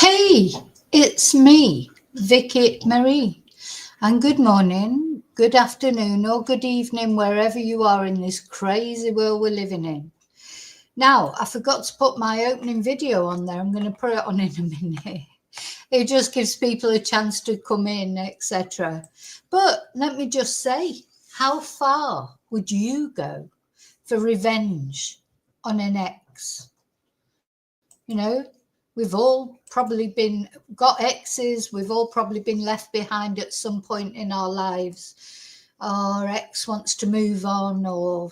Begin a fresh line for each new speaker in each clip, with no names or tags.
Hey, it's me, Vicky Marie, and good morning, good afternoon, or good evening, wherever you are in this crazy world we're living in. Now, I forgot to put my opening video on there. I'm going to put it on in a minute. It just gives people a chance to come in, etc. But let me just say, how far would you go for revenge on an ex? You know, we've all probably got exes. We've all probably been left behind at some point in our lives. Our ex wants to move on or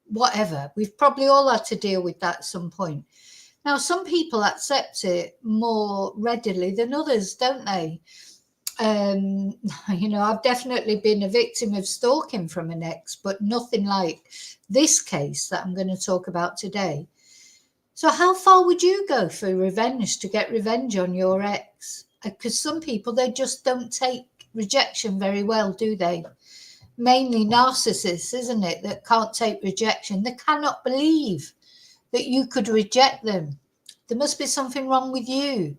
whatever. We've probably all had to deal with that at some point. Now, some people accept it more readily than others, don't they? I've definitely been a victim of stalking from an ex, but nothing like this case that I'm going to talk about today. So how far would you go for revenge, to get revenge on your ex? Because some people, they just don't take rejection very well, do they? Mainly narcissists, isn't it, that can't take rejection. They cannot believe that you could reject them. There must be something wrong with you.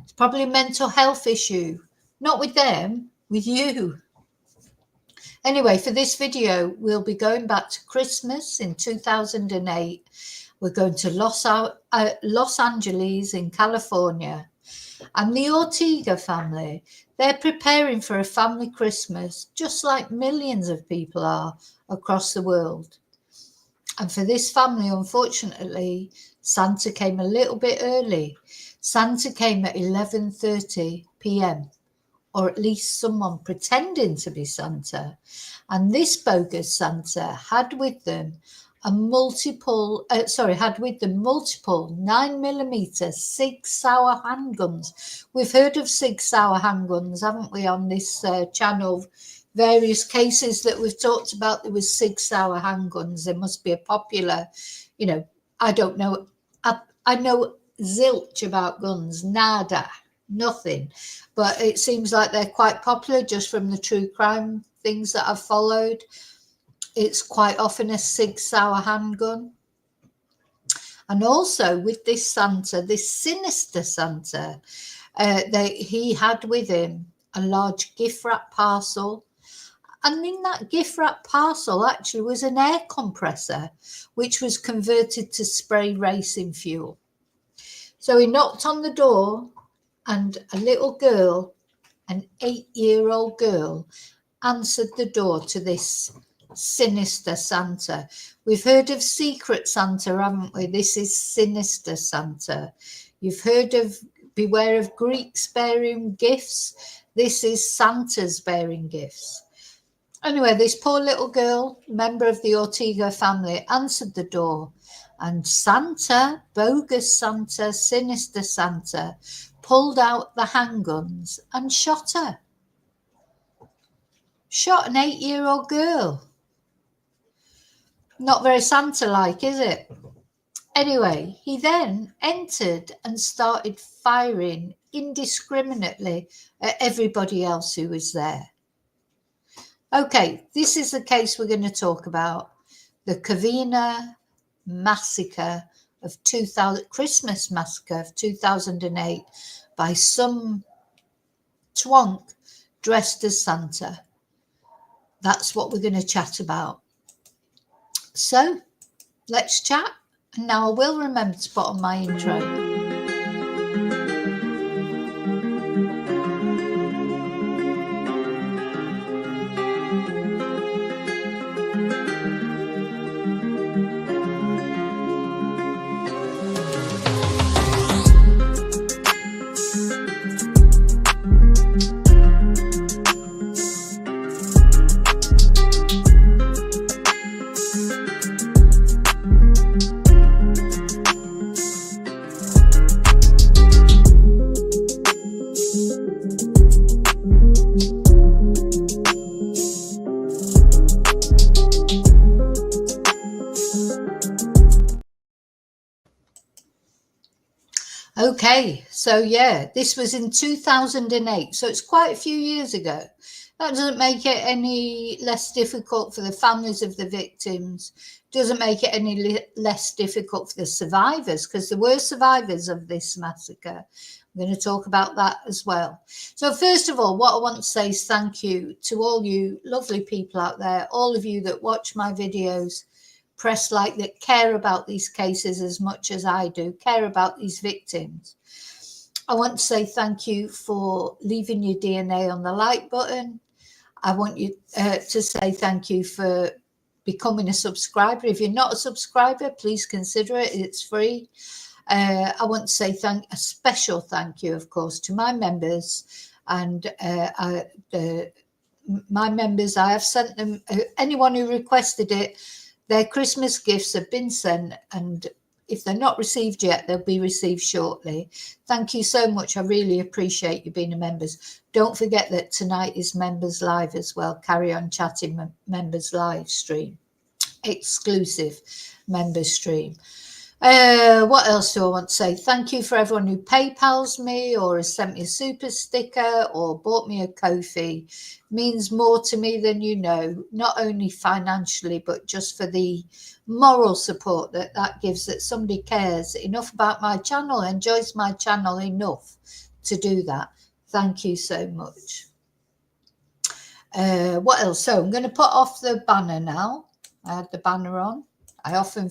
It's probably a mental health issue. Not with them, with you. Anyway, for this video, we'll be going back to Christmas in 2008. We're going to Los Angeles in California. And the Ortega family, they're preparing for a family Christmas, just like millions of people are across the world. And for this family, unfortunately, Santa came a little bit early. Santa came at 11:30 p.m., or at least someone pretending to be Santa. And this bogus Santa had with them multiple 9mm Sig Sauer handguns. We've heard of Sig Sauer handguns, haven't we, on this channel? Various cases that we've talked about, there was Sig Sauer handguns. There must be a popular, I don't know. I know zilch about guns, nada, nothing. But it seems like they're quite popular just from the true crime things that I've followed. It's quite often a Sig Sauer handgun. And also with this Santa, this sinister Santa, he had with him a large gift wrap parcel. And in that gift wrap parcel actually was an air compressor, which was converted to spray racing fuel. So he knocked on the door, and a little girl, an 8-year-old girl, answered the door to this sinister Santa. We've heard of Secret Santa, haven't we? This is Sinister Santa. You've heard of Beware of Greeks bearing gifts. This is Santa's bearing gifts. Anyway, this poor little girl, member of the Ortega family, answered the door, and Santa, bogus Santa, Sinister Santa, pulled out the handguns and shot her. Shot an 8-year-old girl. Not very Santa-like, is it? Anyway, he then entered and started firing indiscriminately at everybody else who was there. Okay, this is the case we're going to talk about. The Covina massacre of 2000, Christmas massacre of 2008 by some twonk dressed as Santa. That's what we're going to chat about. So let's chat. And now I will remember to put on my intro. Okay, so yeah, this was in 2008, so it's quite a few years ago. That doesn't make it any less difficult for the families of the victims. Doesn't make it any less difficult for the survivors, because there were survivors of this massacre. I'm going to talk about that as well. So first of all, what I want to say is thank you to all you lovely people out there, all of you that watch my videos, press like, that care about these cases as much as I do, care about these victims. I want to say thank you for leaving your DNA on the like button. I want you to say thank you for becoming a subscriber. If you're not a subscriber, please consider it. It's free. I want to say a special thank you, of course, to my members. And my members, I have sent them, anyone who requested it, their Christmas gifts have been sent. And if they're not received yet, they'll be received shortly. Thank you so much. I really appreciate you being a members. Don't forget that tonight is Members Live as well. Carry on chatting, Members Live stream. Exclusive members stream. What else do I want to say? Thank you for everyone who PayPals me or has sent me a super sticker or bought me a Ko-fi. Means more to me than you know, not only financially, but just for the moral support that gives, that somebody cares enough about my channel, enjoys my channel enough to do that. Thank you so much. What else? So I'm going to put off the banner now. I had the banner on. I often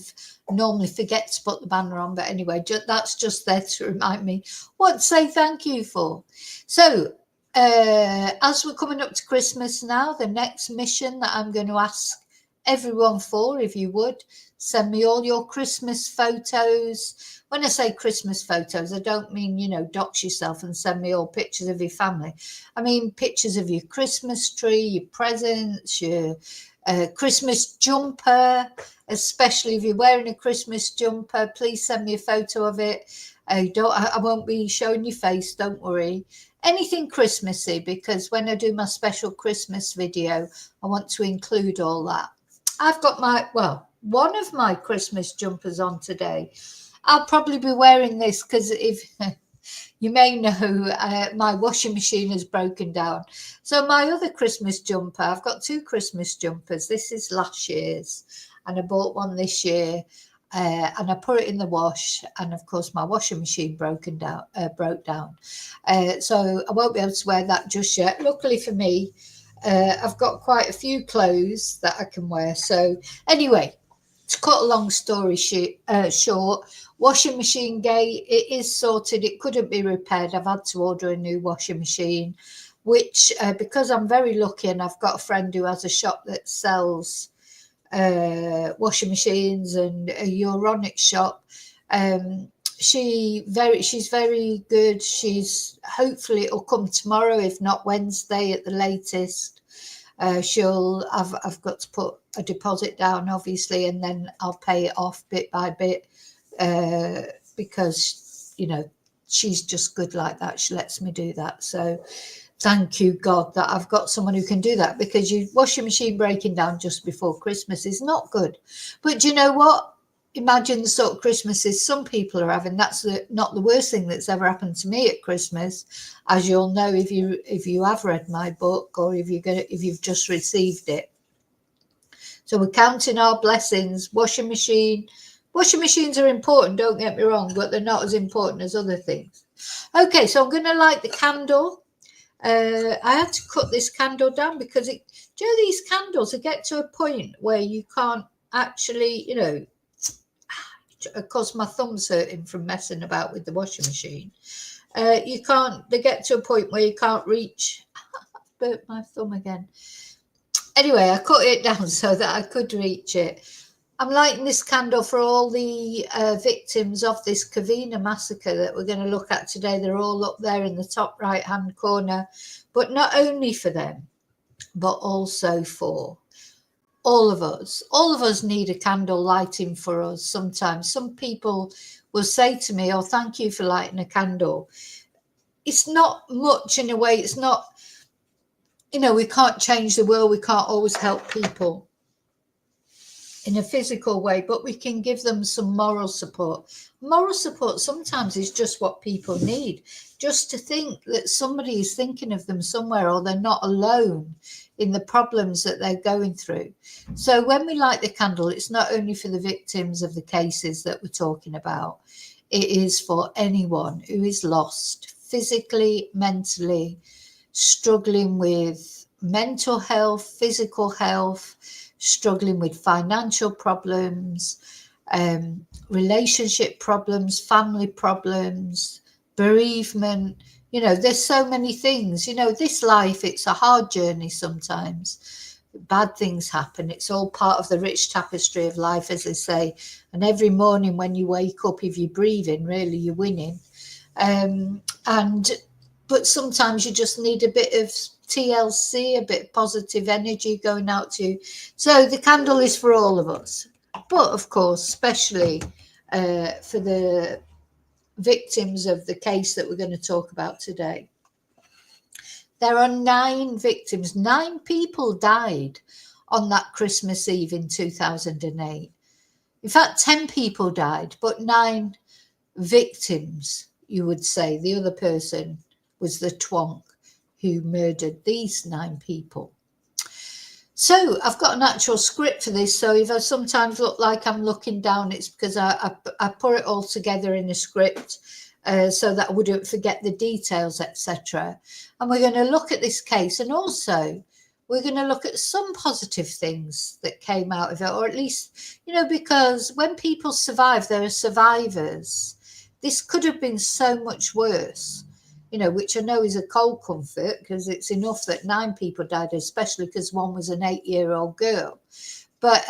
normally forget to put the banner on, but anyway, that's just there to remind me what to say thank you for. So as we're coming up to Christmas now, the next mission that I'm going to ask everyone for, if you would, send me all your Christmas photos. When I say Christmas photos, I don't mean, you know, dox yourself and send me all pictures of your family. I mean pictures of your Christmas tree, your presents, your Christmas jumper, especially if you're wearing a Christmas jumper. Please send me a photo of it. I won't be showing your face, don't worry. Anything Christmassy, because when I do my special Christmas video, I want to include all that. I've got one of my Christmas jumpers on today. I'll probably be wearing this because if you may know, my washing machine has broken down. So my other Christmas jumper, I've got two Christmas jumpers. This is last year's, and I bought one this year, and I put it in the wash. And of course, my washing machine broke down. So I won't be able to wear that just yet. Luckily for me, I've got quite a few clothes that I can wear. So anyway, to cut a long story short, washing machine gate, it is sorted. It couldn't be repaired. I've had to order a new washing machine, which because I'm very lucky and I've got a friend who has a shop that sells washing machines and a Euronics shop. She's very good. Hopefully it'll come tomorrow, if not Wednesday at the latest. I've got to put a deposit down, obviously, and then I'll pay it off bit by bit, because, you know, she's just good like that. She lets me do that. So thank you, God, that I've got someone who can do that, because your washing machine breaking down just before Christmas is not good. But do you know what? Imagine the sort of Christmases some people are having. That's not the worst thing that's ever happened to me at Christmas, as you'll know if you have read my book, or if you've just received it. So we're counting our blessings. Washing machines are important, don't get me wrong, but they're not as important as other things. Okay, so I'm going to light the candle. I had to cut this candle down because do you know these candles, they get to a point where you can't actually, you know, of course my thumb's hurting from messing about with the washing machine. They get to a point where you can't reach. Burnt my thumb again. Anyway, I cut it down so that I could reach it. I'm lighting this candle for all the victims of this Covina massacre that we're going to look at today. They're all up there in the top right hand corner, but not only for them, but also for all of us. All of us need a candle lighting for us sometimes. Some people will say to me, oh, thank you for lighting a candle. It's not much in a way. It's not, you know, we can't change the world. We can't always help people. in a physical way, but we can give them some moral support. Moral support sometimes is just what people need, just to think that somebody is thinking of them somewhere, or they're not alone in the problems that they're going through. So when we light the candle, it's not only for the victims of the cases that we're talking about, it is for anyone who is lost physically, mentally, struggling with mental health, physical health, struggling with financial problems, relationship problems, family problems, bereavement. You know, there's so many things. You know, this life, it's a hard journey sometimes. Bad things happen. It's all part of the rich tapestry of life, as they say. And every morning when you wake up, if you're breathing, really, you're winning. But sometimes you just need a bit of TLC, a bit of positive energy going out to you. So the candle is for all of us, but of course, especially for the victims of the case that we're going to talk about today. There are 9 victims. 9 people died on that Christmas Eve in 2008. In fact, 10 people died, but 9 victims, you would say. The other person was the twonk who murdered these 9 people. So I've got an actual script for this. So if I sometimes look like I'm looking down, it's because I put it all together in a script so that I wouldn't forget the details, etc. And we're going to look at this case, and also we're going to look at some positive things that came out of it, or at least, you know, because when people survive, there are survivors. This could have been so much worse, you know, which I know is a cold comfort, because it's enough that 9 people died, especially because one was an 8-year-old girl. But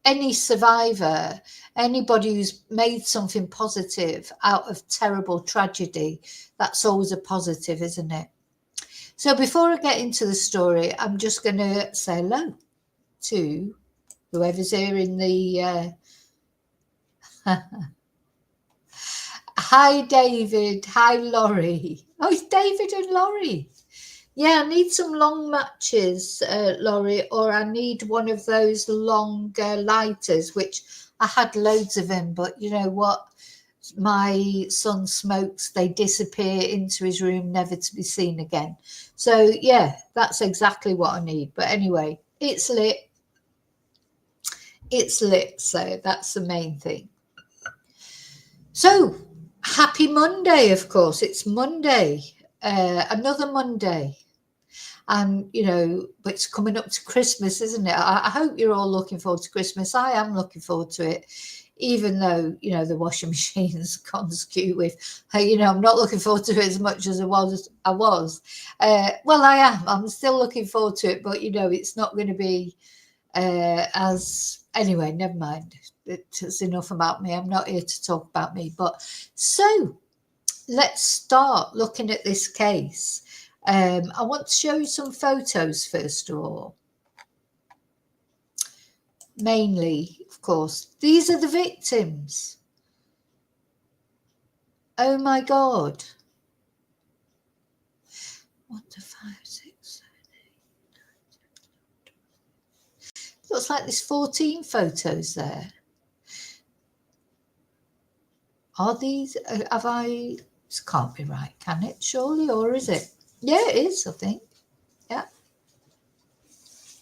any survivor, anybody who's made something positive out of terrible tragedy, that's always a positive, isn't it? So before I get into the story, I'm just going to say hello to whoever's here in the... Hi, David. Hi, Laurie. Oh, it's David and Laurie. Yeah, I need some long matches, Laurie, or I need one of those long lighters, which I had loads of them. But you know what? My son smokes. They disappear into his room, never to be seen again. So, yeah, that's exactly what I need. But anyway, it's lit. It's lit. So that's the main thing. So, happy Monday, of course. It's Monday, another Monday. And, you know, but it's coming up to Christmas, isn't it? I hope you're all looking forward to Christmas. I am looking forward to it, even though, you know, the washing machine's gone skew with, you know, I'm not looking forward to it as much as I was. Well, I am. I'm still looking forward to it, but, you know, it's not going to be as... Anyway, never mind. It's enough about me. I'm not here to talk about me. But so let's start looking at this case. I want to show you some photos first of all. Mainly, of course, these are the victims. Oh my God. 1 to 5, 6, 7, 8. Looks like there's 14 photos there. Are these, have I, this can't be right, can it, surely, or is it? Yeah, it is, I think. Yeah.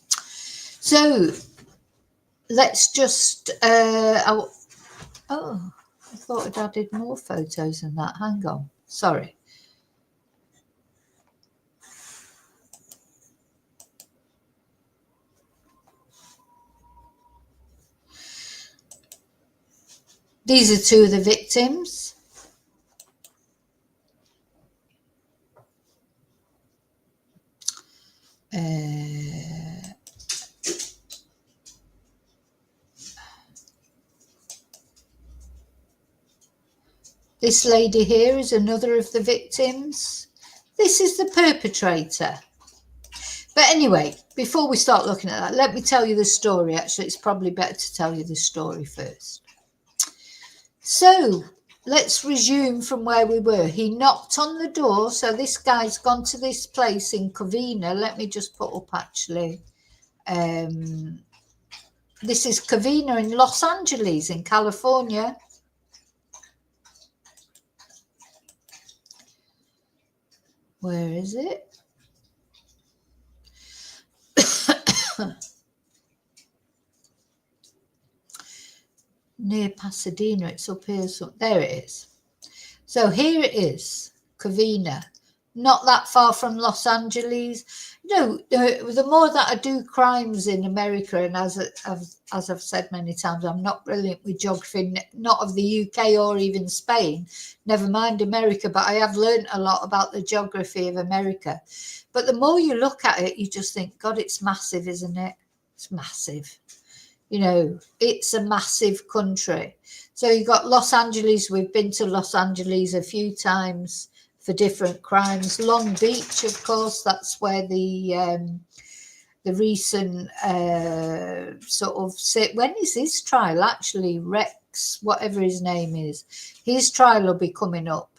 So let's just, I thought I'd added more photos than that. Hang on, sorry. These are 2 of the victims. This lady here is another of the victims. This is the perpetrator. But anyway, before we start looking at that, let me tell you the story. Actually, it's probably better to tell you the story first. So let's resume from where we were. He knocked on the door. So this guy's gone to this place in Covina. Let me just put up actually This is Covina in Los Angeles in California. Where is it? Near Pasadena. It's up here. So there it is. So here it is, Covina, not that far from Los Angeles. You know, the more that I do crimes in America, and as I've said many times, I'm not brilliant with geography, not of the UK or even Spain, never mind America, but I have learned a lot about the geography of America. But the more you look at it, you just think, God, it's massive, isn't it? It's massive. You know, it's a massive country. So you got Los Angeles. We've been to Los Angeles a few times for different crimes. Long Beach, of course, that's where the recent sort of, when is his trial actually? Rex, whatever his name is, his trial will be coming up.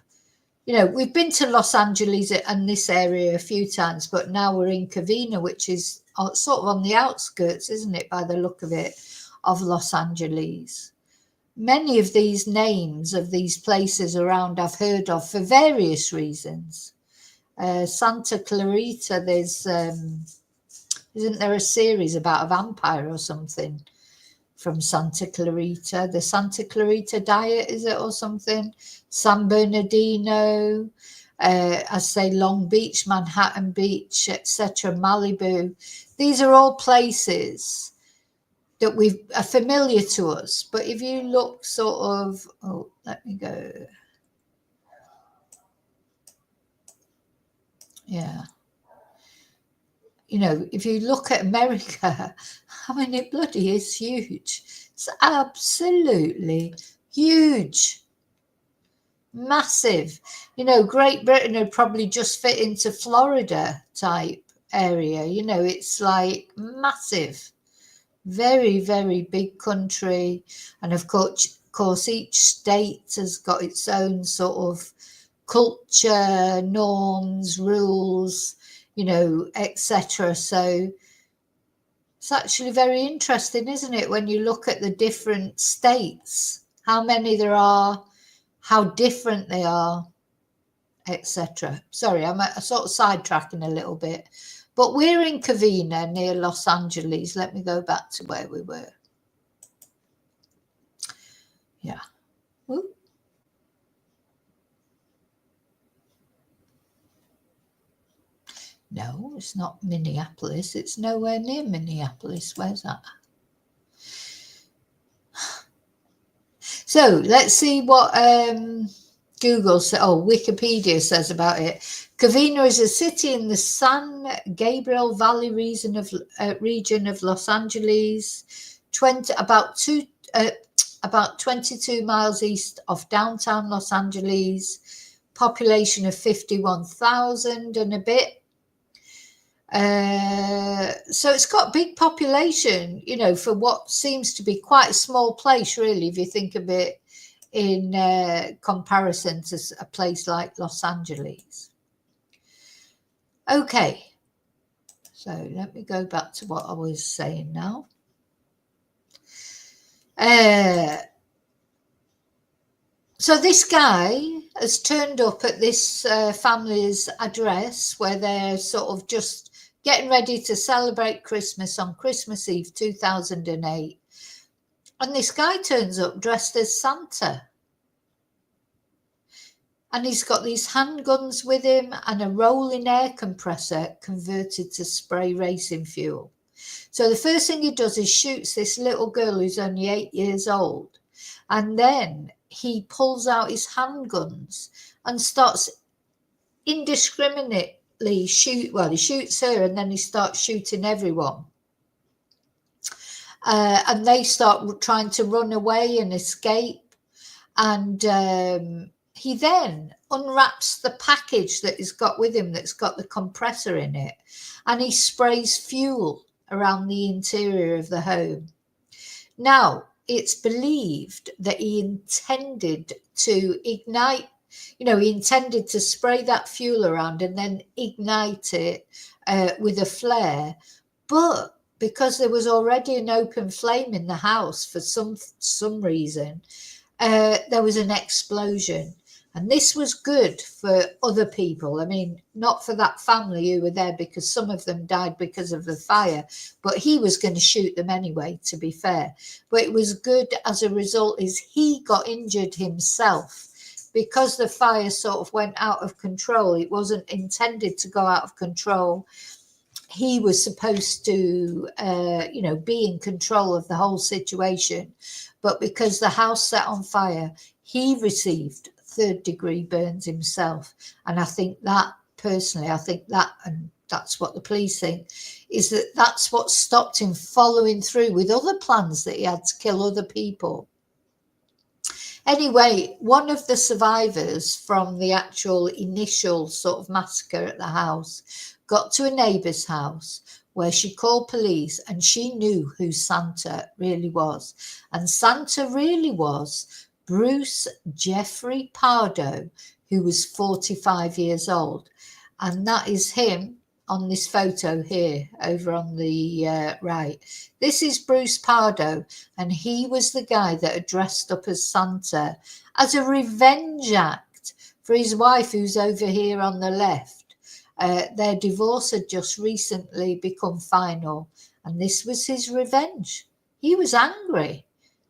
You know, we've been to Los Angeles and this area a few times, but now we're in Covina, which is sort of on the outskirts, isn't it, by the look of it, of Los Angeles. Many of these names of these places around I've heard of for various reasons. Santa Clarita, there's, isn't there a series about a vampire or something from Santa Clarita? The Santa Clarita Diet, is it, or something? San Bernardino, I say Long Beach, Manhattan Beach, etc., Malibu. These are all places that are familiar to us. But if you look sort of, oh, let me go. Yeah. You know, if you look at America, I mean, it bloody is huge. It's absolutely huge. Massive. You know, Great Britain would probably just fit into Florida type area. You know, it's like massive. Very, very big country. And of course, each state has got its own sort of culture, norms, rules, you know, etc. So it's actually very interesting, isn't it, when you look at the different states, how many there are, how different they are, etc. Sorry, I'm sort of sidetracking a little bit. But we're in Covina near Los Angeles. Let me go back to where we were. Yeah. Ooh. No, it's not Minneapolis. It's nowhere near Minneapolis. Where's that? So let's see what Google says. Oh, Wikipedia says about it. Covina is a city in the San Gabriel Valley region of Los Angeles, about 22 miles east of downtown Los Angeles. Population of 51,000 and a bit. So it's got big population, you know, for what seems to be quite a small place, really, if you think of it in comparison to a place like Los Angeles. Okay, so let me go back to what I was saying now. So this guy has turned up at this family's address where they're sort of just getting ready to celebrate Christmas on Christmas Eve 2008. And this guy turns up dressed as Santa. And he's got these handguns with him and a rolling air compressor converted to spray racing fuel. So the first thing he does is shoots this little girl who's only 8 years old. And then he pulls out his handguns and starts indiscriminately he shoots her and then he starts shooting everyone. And they start trying to run away and escape. And he then unwraps the package that he's got with him that's got the compressor in it. And he sprays fuel around the interior of the home. Now, it's believed that he intended to ignite, you know, he intended to spray that fuel around and then ignite it with a flare. But because there was already an open flame in the house for some reason, there was an explosion. And this was good for other people. I mean, not for that family who were there, because some of them died because of the fire, but he was going to shoot them anyway, to be fair. But it was good as a result is he got injured himself, because the fire sort of went out of control. It wasn't intended to go out of control. He was supposed to, be in control of the whole situation. But because the house set on fire, he received third-degree burns himself. And I think that, personally, and that's what the police think, is that's what stopped him following through with other plans that he had to kill other people. Anyway, one of the survivors from the actual initial sort of massacre at the house got to a neighbour's house where she called police, and she knew who Santa really was. And Santa really was Bruce Jeffrey Pardo, who was 45 years old. And that is him on this photo here over on the right. This is Bruce Pardo, and he was the guy that had dressed up as Santa as a revenge act for his wife, who's over here on the left. Their divorce had just recently become final, and this was his revenge. He was angry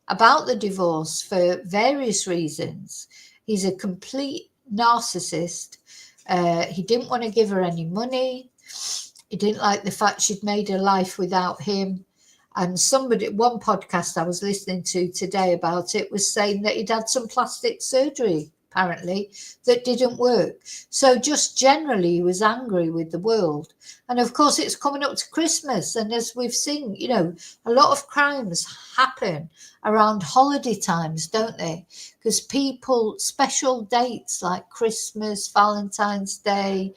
about the divorce for various reasons. He's a complete narcissist. He didn't want to give her any money. He didn't like the fact she'd made her life without him. And one podcast I was listening to today about it was saying that he'd had some plastic surgery, apparently, that didn't work. So just generally, he was angry with the world. And of course, it's coming up to Christmas. And as we've seen, a lot of crimes happen around holiday times, don't they? Because people, special dates like Christmas, Valentine's Day,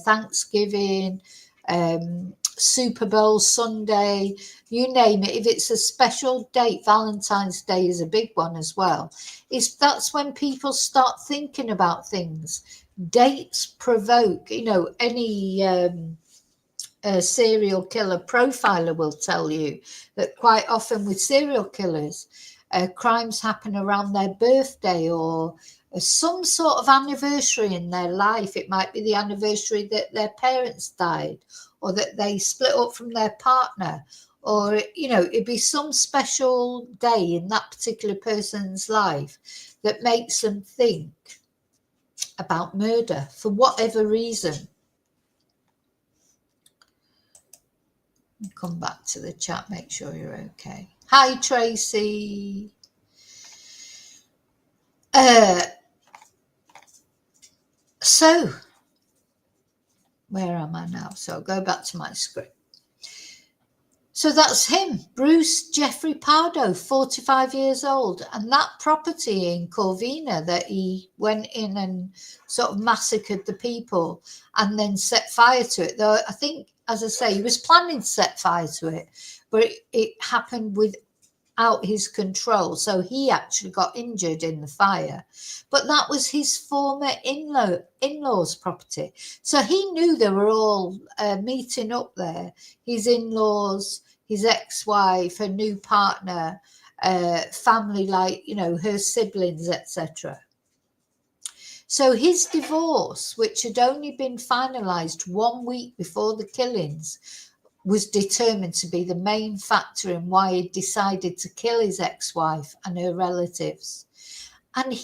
Thanksgiving, Super Bowl Sunday, you name it. If it's a special date, Valentine's Day is a big one as well. That's when people start thinking about things. Dates provoke, any serial killer profiler will tell you that quite often with serial killers, crimes happen around their birthday or some sort of anniversary in their life. It might be the anniversary that their parents died, or that they split up from their partner, or, it'd be some special day in that particular person's life that makes them think about murder for whatever reason. Come back to the chat, make sure you're okay. Hi, Tracy. So, where am I now? So I'll go back to my script. So that's him, Bruce Jeffrey Pardo, 45 years old. And that property in Covina that he went in and sort of massacred the people and then set fire to it. Though I think, as I say, he was planning to set fire to it, but it happened without his control. So he actually got injured in the fire. But that was his former in-laws' property. So he knew they were all meeting up there. His in-laws, his ex-wife, her new partner, family, her siblings, etc. So his divorce, which had only been finalised 1 week before the killings, was determined to be the main factor in why he decided to kill his ex-wife and her relatives. And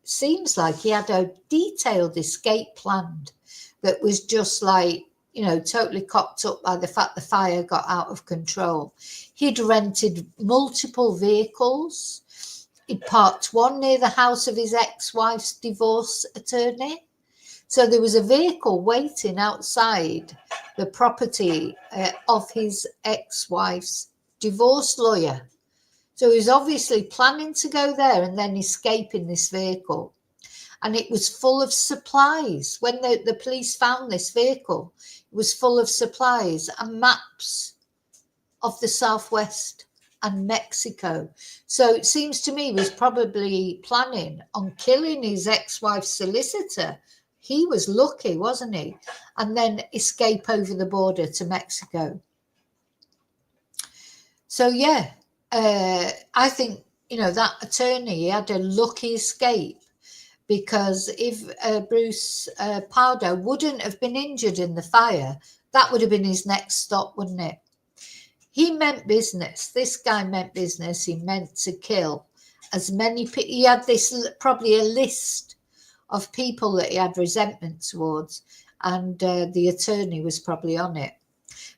seems like he had a detailed escape planned that was just totally cocked up by the fact the fire got out of control. He'd rented multiple vehicles. He'd parked one near the house of his ex-wife's divorce attorney. So there was a vehicle waiting outside the property of his ex-wife's divorce lawyer. So he was obviously planning to go there and then escape in this vehicle. And it was full of supplies. When the police found this vehicle, it was full of supplies and maps of the Southwest and Mexico. So it seems to me he was probably planning on killing his ex-wife's solicitor. He was lucky, wasn't he? And then escape over the border to Mexico. So, yeah, I think, that attorney, he had a lucky escape, because if Bruce Pardo wouldn't have been injured in the fire, that would have been his next stop, wouldn't it? He meant business. This guy meant business. He meant to kill as many people. He had probably a list of people that he had resentment towards, and the attorney was probably on it,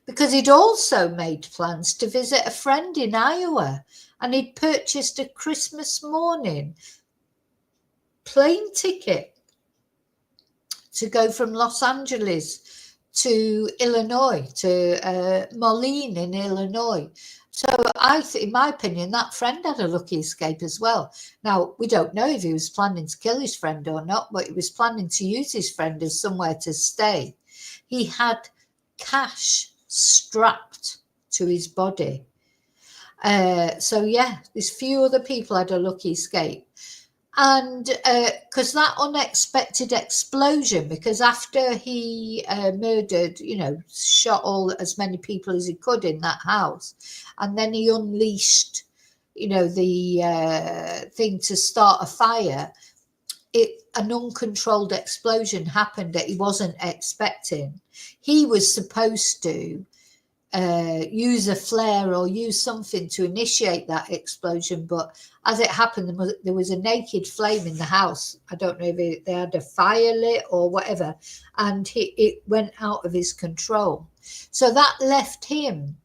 because he'd also made plans to visit a friend in Iowa, and he'd purchased a Christmas morning plane ticket to go from Los Angeles to Illinois, to Moline in Illinois. So in my opinion, that friend had a lucky escape as well. Now, we don't know if he was planning to kill his friend or not, but he was planning to use his friend as somewhere to stay. He had cash strapped to his body. So, yeah, there's few other people had a lucky escape. And because that unexpected explosion, because after he murdered, shot as many people as he could in that house, and then he unleashed, the thing to start a fire, an uncontrolled explosion happened that he wasn't expecting. He was supposed to use a flare or use something to initiate that explosion, but as it happened, there was a naked flame in the house. I don't know if they had a fire lit or whatever, and it went out of his control. So that left him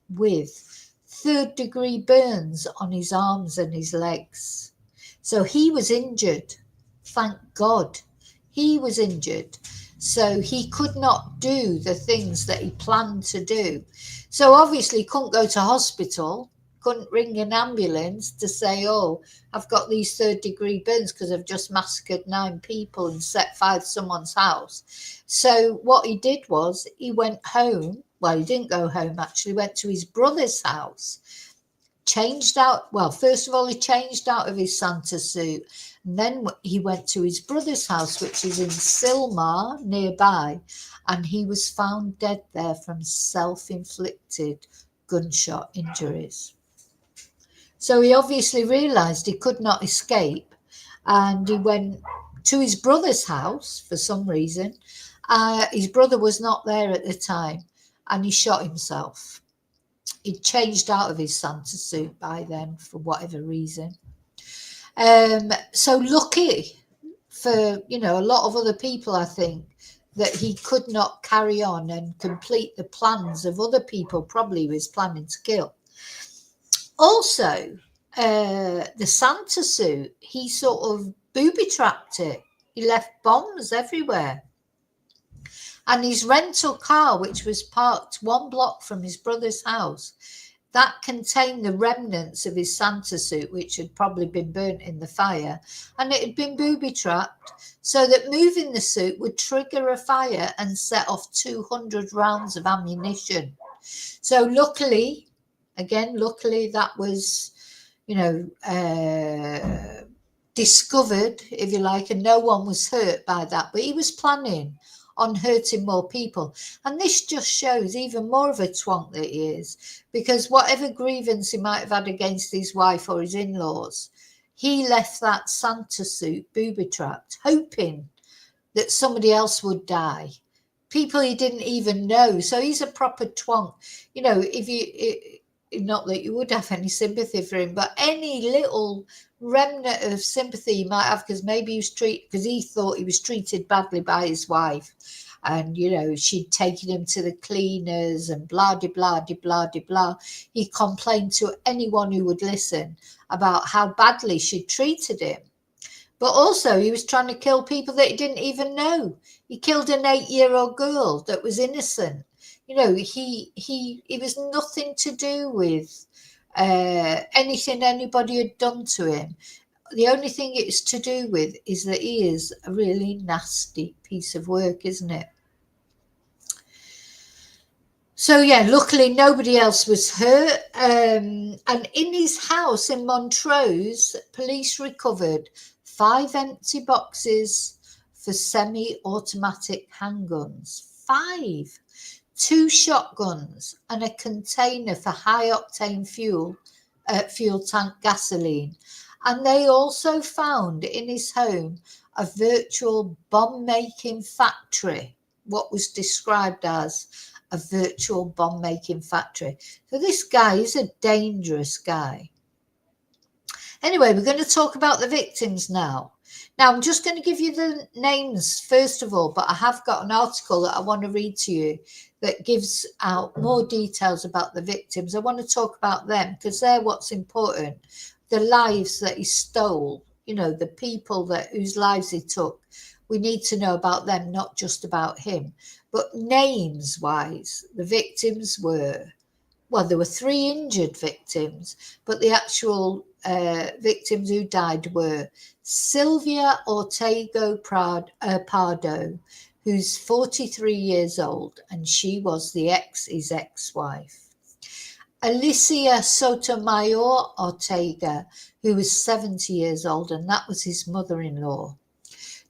with third-degree burns on his arms and his legs. So he was injured. Thank God he was injured. So he could not do the things that he planned to do. So obviously he couldn't go to hospital, couldn't ring an ambulance to say, oh, I've got these third-degree burns because I've just massacred 9 people and set fire to someone's house. So what he did was he went home. Well, he didn't go home, actually, went to his brother's house, changed out. Well, first of all, he changed out of his Santa suit. And then he went to his brother's house, which is in Sylmar nearby, and he was found dead there from self-inflicted gunshot injuries. So he obviously realised he could not escape, and he went to his brother's house for some reason. His brother was not there at the time, and he shot himself. He'd changed out of his Santa suit by then for whatever reason. So lucky for, a lot of other people, I think, that he could not carry on and complete the plans of other people probably he was planning to kill. Also, the Santa suit, he sort of booby-trapped it. He left bombs everywhere. And his rental car, which was parked 1 block from his brother's house, that contained the remnants of his Santa suit, which had probably been burnt in the fire, and it had been booby-trapped so that moving the suit would trigger a fire and set off 200 rounds of ammunition. So luckily that was, discovered, if you like, and no one was hurt by that. But he was planning on hurting more people. And this just shows even more of a twonk that he is, because whatever grievance he might have had against his wife or his in-laws, he left that Santa suit booby-trapped, hoping that somebody else would die. People he didn't even know. So he's a proper twonk. Not that you would have any sympathy for him, but any little remnant of sympathy you might have, because maybe he thought he was treated badly by his wife, and she'd taken him to the cleaners and blah de blah de blah de blah. He complained to anyone who would listen about how badly she'd treated him. But also he was trying to kill people that he didn't even know. He killed an 8-year-old girl that was innocent. He was nothing to do with anything anybody had done to him. The only thing it's to do with is that he is a really nasty piece of work, isn't it? So, yeah, luckily nobody else was hurt. And in his house in Montrose, police recovered 5 empty boxes for semi-automatic handguns. 5. 2 shotguns and a container for high-octane fuel tank gasoline. And they also found in his home a virtual bomb-making factory, what was described as a virtual bomb-making factory. So this guy is a dangerous guy. Anyway, we're going to talk about the victims now. Now, I'm just going to give you the names first of all, but I have got an article that I want to read to you that gives out more details about the victims. I want to talk about them because they're what's important. The lives that he stole, you know, the people whose lives he took. We need to know about them, not just about him. But names-wise, the victims were, well, there were 3 injured victims, but the actual victims who died were Sylvia Ortega Pardo, who's 43 years old, and she was his ex-wife. Alicia Sotomayor Ortega, who was 70 years old, and that was his mother-in-law.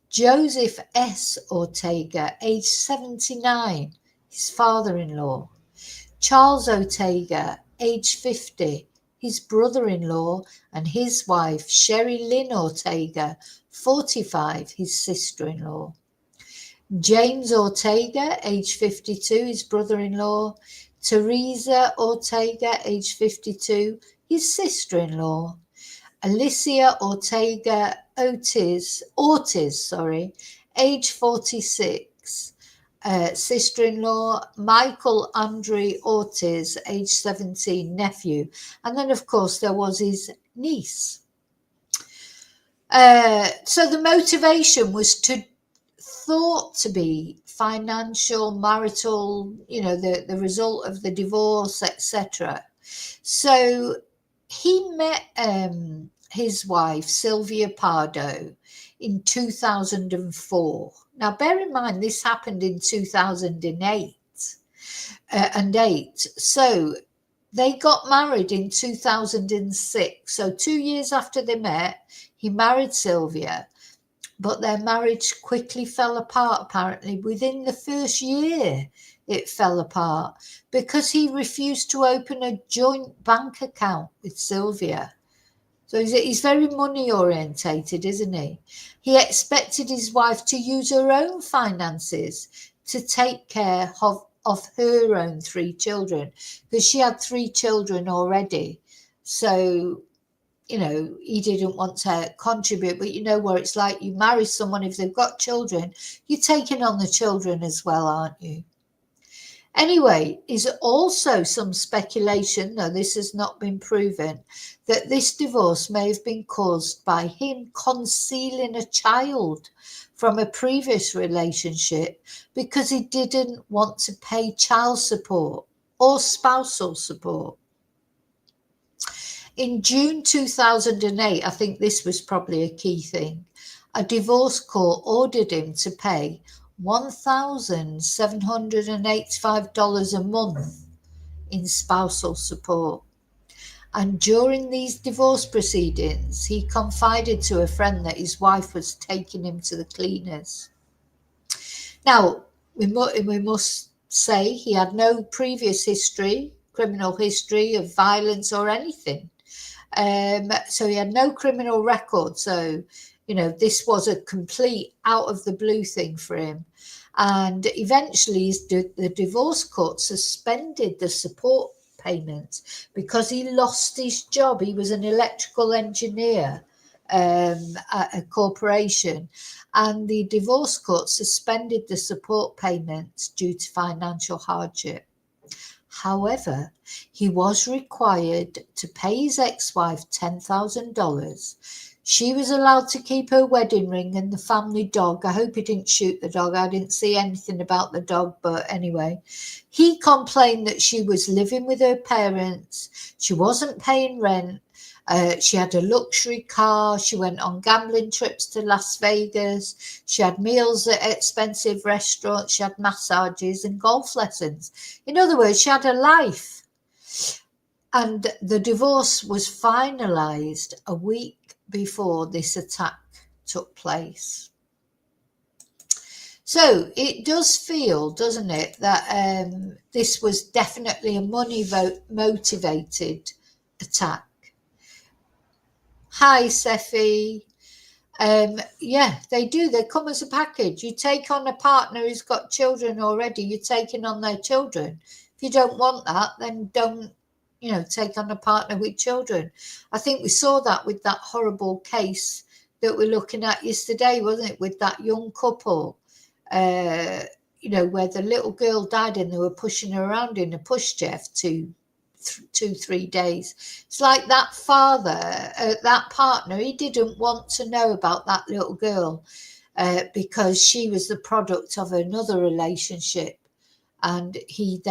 Joseph S. Ortega, age 79, his father-in-law. Charles Ortega, age 50, his brother-in-law, and his wife, Sherry Lynn Ortega, 45, his sister-in-law. James Ortega, age 52, his brother-in-law. Teresa Ortega, age 52, his sister-in-law. Alicia Ortega Ortiz, age 46, sister-in-law. Michael Andre Ortiz, age 17, nephew. And then, of course, there was his niece. So the motivation was thought to be financial, marital, you know, the result of the divorce, etc. So he met his wife, Sylvia Pardo, in 2004. Now, bear in mind, this happened in 2008. So they got married in 2006. So 2 years after they met, he married Sylvia. But their marriage quickly fell apart, apparently. Within the first year, it fell apart because he refused to open a joint bank account with Sylvia. So he's very money orientated, isn't he? He expected his wife to use her own finances to take care of her own 3 children, because she had 3 children already. So, you know, he didn't want to contribute, but you know where it's like, you marry someone, if they've got children, you're taking on the children as well, aren't you? Anyway, is also some speculation, though this has not been proven, that this divorce may have been caused by him concealing a child from a previous relationship because he didn't want to pay child support or spousal support. In June 2008, I think this was probably a key thing, a divorce court ordered him to pay $1,785 a month in spousal support. And during these divorce proceedings, he confided to a friend that his wife was taking him to the cleaners. Now, we must say he had no previous criminal history of violence or anything. So he had no criminal record. So, you know, this was a complete out of the blue thing for him. And eventually the divorce court suspended the support payments because he lost his job. He was an electrical engineer at a corporation, and the divorce court suspended the support payments due to financial hardship. However, he was required to pay his ex-wife $10,000. She was allowed to keep her wedding ring and the family dog. I hope he didn't shoot the dog. I didn't see anything about the dog, but anyway. He complained that she was living with her parents. She wasn't paying rent. She had a luxury car. She went on gambling trips to Las Vegas. She had meals at expensive restaurants. She had massages and golf lessons. In other words, she had a life. And the divorce was finalized a week before this attack took place. So it does feel, doesn't it, that this was definitely a money motivated attack. Hi, Seffi. Yeah, they do. They come as a package. You take on a partner who's got children already, you're taking on their children. If you don't want that, then don't, take on a partner with children. I think we saw that with that horrible case that we're looking at yesterday, wasn't it? With that young couple, uh, where the little girl died and they were pushing her around in a pushchair for 3 days. It's like that father, that partner, he didn't want to know about that little girl because she was the product of another relationship, and he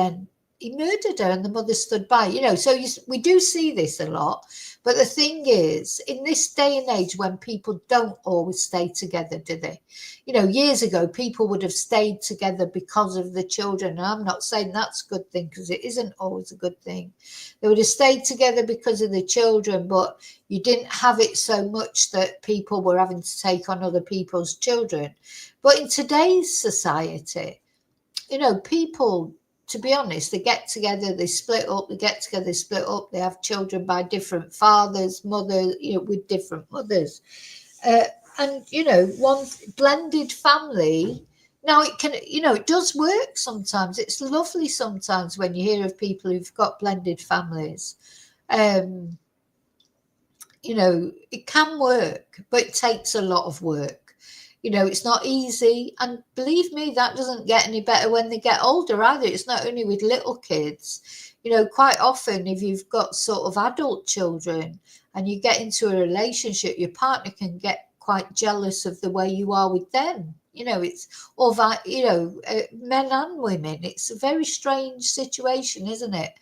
murdered her, and the mother stood by. So we do see this a lot. But the thing is, in this day and age when people don't always stay together, do they? Years ago, people would have stayed together because of the children. And I'm not saying that's a good thing, because it isn't always a good thing. They would have stayed together because of the children, but you didn't have it so much that people were having to take on other people's children. But in today's society, people, to be honest, they get together, they split up, they have children by different fathers, mothers, with different mothers. And, one blended family. Now it can, it does work sometimes. It's lovely sometimes when you hear of people who've got blended families. It can work, but it takes a lot of work. It's not easy. And believe me, that doesn't get any better when they get older either. It's not only with little kids. Quite often, if you've got sort of adult children and you get into a relationship, your partner can get quite jealous of the way you are with them. It's all that, men and women. It's a very strange situation, isn't it?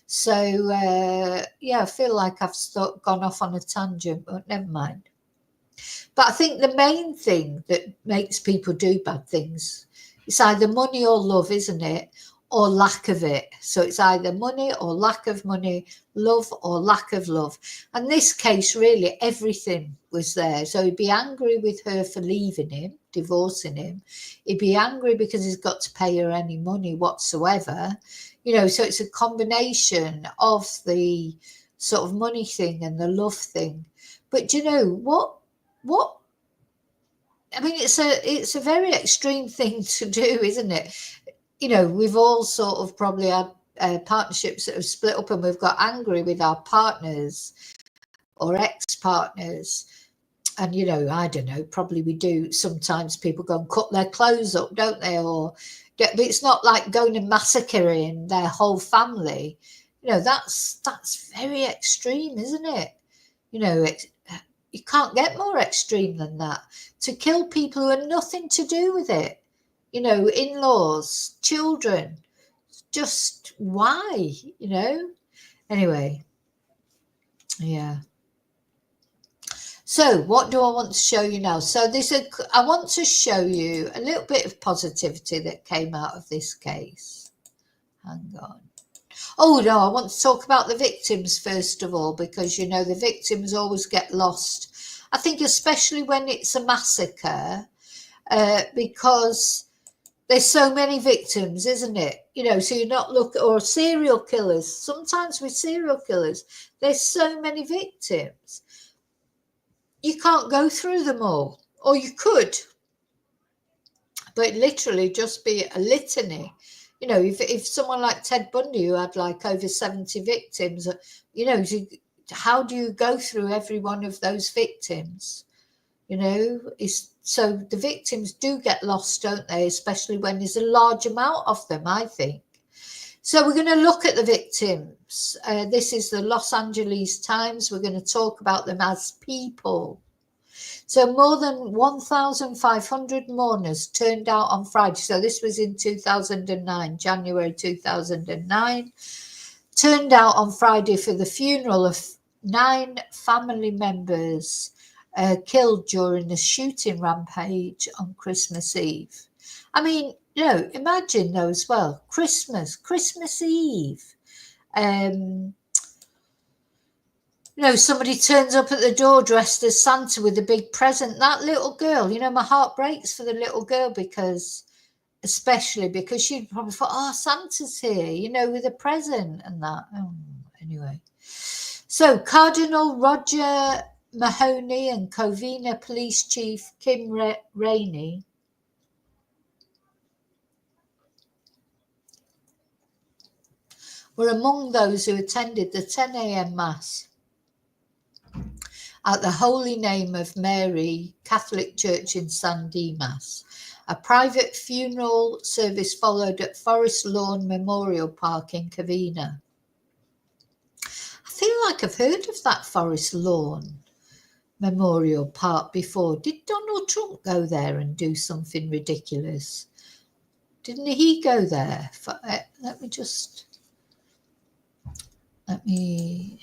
So, I feel like I've gone off on a tangent, but never mind. But I think the main thing that makes people do bad things, it's either money or love, isn't it? Or lack of it. So it's either money or lack of money, love or lack of love. And this case, really, everything was there. So he'd be angry with her for leaving him, divorcing him. He'd be angry because he's got to pay her any money whatsoever. So it's a combination of the sort of money thing and the love thing. But what I mean, it's a very extreme thing to do, isn't it? We've all sort of probably had partnerships that have split up, and we've got angry with our partners or ex-partners. And I don't know, probably we do. Sometimes people go and cut their clothes up, don't they? But it's not like going and massacring their whole family. That's very extreme, isn't it? You can't get more extreme than that. To kill people who had nothing to do with it. In-laws, children. Just why, Anyway, yeah. So what do I want to show you now? So I want to show you a little bit of positivity that came out of this case. Hang on. Oh, no, I want to talk about the victims first of all, because, the victims always get lost. I think especially when it's a massacre, because there's so many victims, isn't it? So you're not or serial killers. Sometimes with serial killers, there's so many victims. You can't go through them all, or you could, but it'd literally just be a litany. If someone like Ted Bundy, who had like over 70 victims, how do you go through every one of those victims? So the victims do get lost, don't they? Especially when there's a large amount of them, I think. So we're going to look at the victims. This is the Los Angeles Times. We're going to talk about them as people. So more than 1,500 mourners turned out on Friday. So this was in 2009, January 2009. Turned out on Friday for the funeral of 9 family members killed during a shooting rampage on Christmas Eve. I mean, imagine though as well, Christmas Eve. Somebody turns up at the door dressed as Santa with a big present. That little girl, my heart breaks for the little girl especially because she'd probably thought, oh, Santa's here, with a present and that. Oh, anyway. So Cardinal Roger Mahoney and Covina Police Chief Kim Rainey were among those who attended the 10 a.m. Mass at the Holy Name of Mary Catholic Church in San Dimas. A private funeral service followed at Forest Lawn Memorial Park in Covina. I feel like I've heard of that Forest Lawn Memorial Park before. Did Donald Trump go there and do something ridiculous? Didn't he go there? Let me...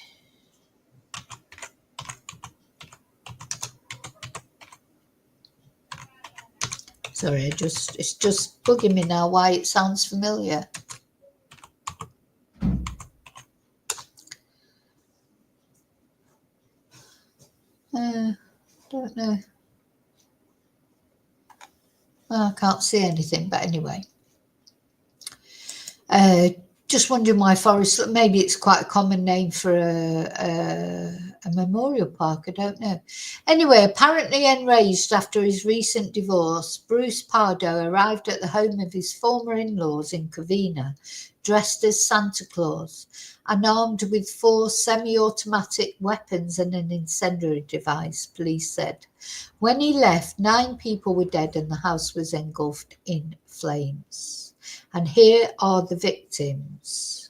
Sorry, it's just bugging me now why it sounds familiar. Don't know. I can't see anything, but anyway. Just wondering why Forest, maybe it's quite a common name for a memorial park, I don't know. Anyway, apparently enraged after his recent divorce, Bruce Pardo arrived at the home of his former in-laws in Covina, dressed as Santa Claus and armed with 4 semi-automatic weapons and an incendiary device, police said. When he left, 9 people were dead and the house was engulfed in flames. And here are the victims.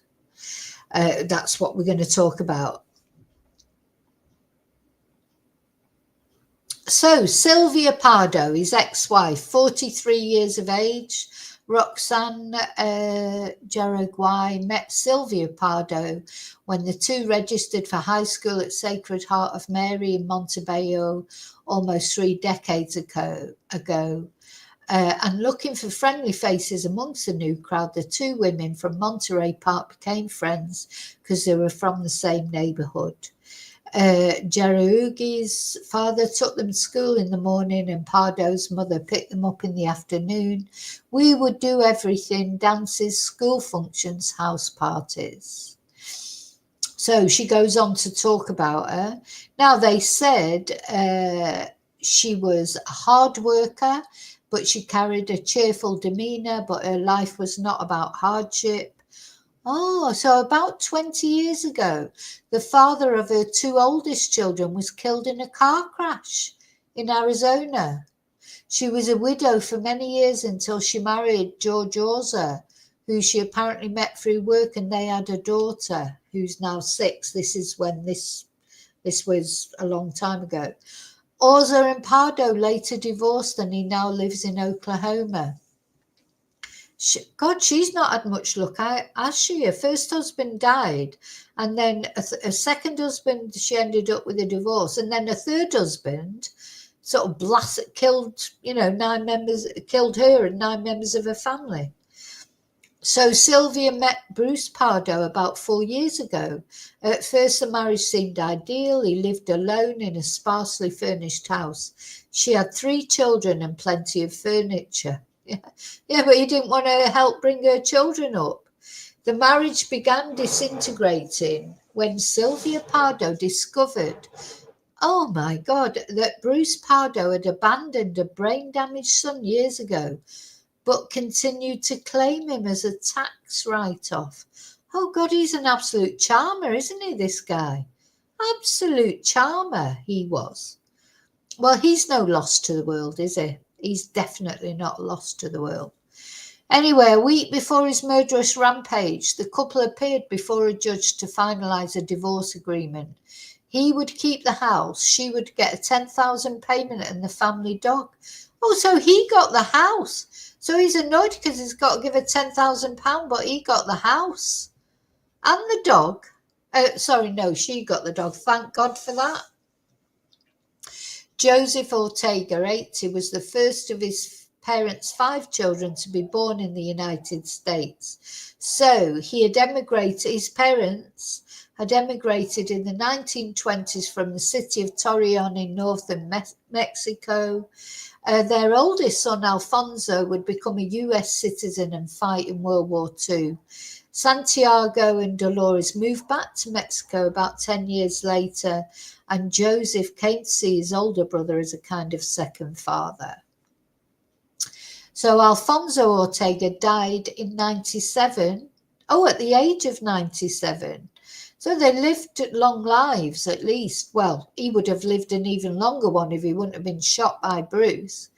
That's what we're going to talk about. So Sylvia Pardo, his ex-wife, 43 years of age, Roxanne Jaraguay, met Sylvia Pardo when the two registered for high school at Sacred Heart of Mary in Montebello almost 3 decades ago. And looking for friendly faces amongst the new crowd, the 2 women from Monterey Park became friends because they were from the same neighborhood. Jaraguay's father took them to school in the morning and Pardo's mother picked them up in the afternoon. We would do everything: dances, school functions, house parties. So she goes on to talk about her. Now, they said she was a hard worker, but she carried a cheerful demeanor, but her life was not about hardship. Oh, so about 20 years ago, the father of her 2 oldest children was killed in a car crash in Arizona. She was a widow for many years until she married George Orza, who she apparently met through work, and they had a daughter who's now 6. This is when this was a long time ago. Orza and Pardo later divorced and he now lives in Oklahoma. God, she's not had much luck, has she? Her first husband died, and then a second husband, she ended up with a divorce, and then a third husband sort of killed her and 9 members of her family. So Sylvia met Bruce Pardo about 4 years ago. At first, the marriage seemed ideal. He lived alone in a sparsely furnished house. She had 3 children and plenty of furniture. Yeah, but he didn't want to help bring her children up. The marriage began disintegrating when Sylvia Pardo discovered, oh my God, that Bruce Pardo had abandoned a brain-damaged son years ago, but continued to claim him as a tax write-off. Oh God, he's an absolute charmer, isn't he, this guy? Absolute charmer, he was. Well, he's no loss to the world, is he? He's definitely not lost to the world. Anyway, a week before his murderous rampage, the couple appeared before a judge to finalise a divorce agreement. He would keep the house, she would get a $10,000 payment and the family dog. Oh, so he got the house. So he's annoyed because he's got to give her £10,000, but he got the house and the dog. She got the dog. Thank God for that. Joseph Ortega, 80, was the first of his parents' 5 children to be born in the United States. So he had emigrated, his parents had emigrated in the 1920s from the city of Torreon in northern Mexico. Their oldest son, Alfonso, would become a US citizen and fight in World War II. Santiago and Dolores moved back to Mexico about 10 years later, and Joseph came to see his older brother as a kind of second father. So Alfonso Ortega died in 97. Oh, at the age of 97. So they lived long lives, at least. Well, he would have lived an even longer one if he wouldn't have been shot by Bruce.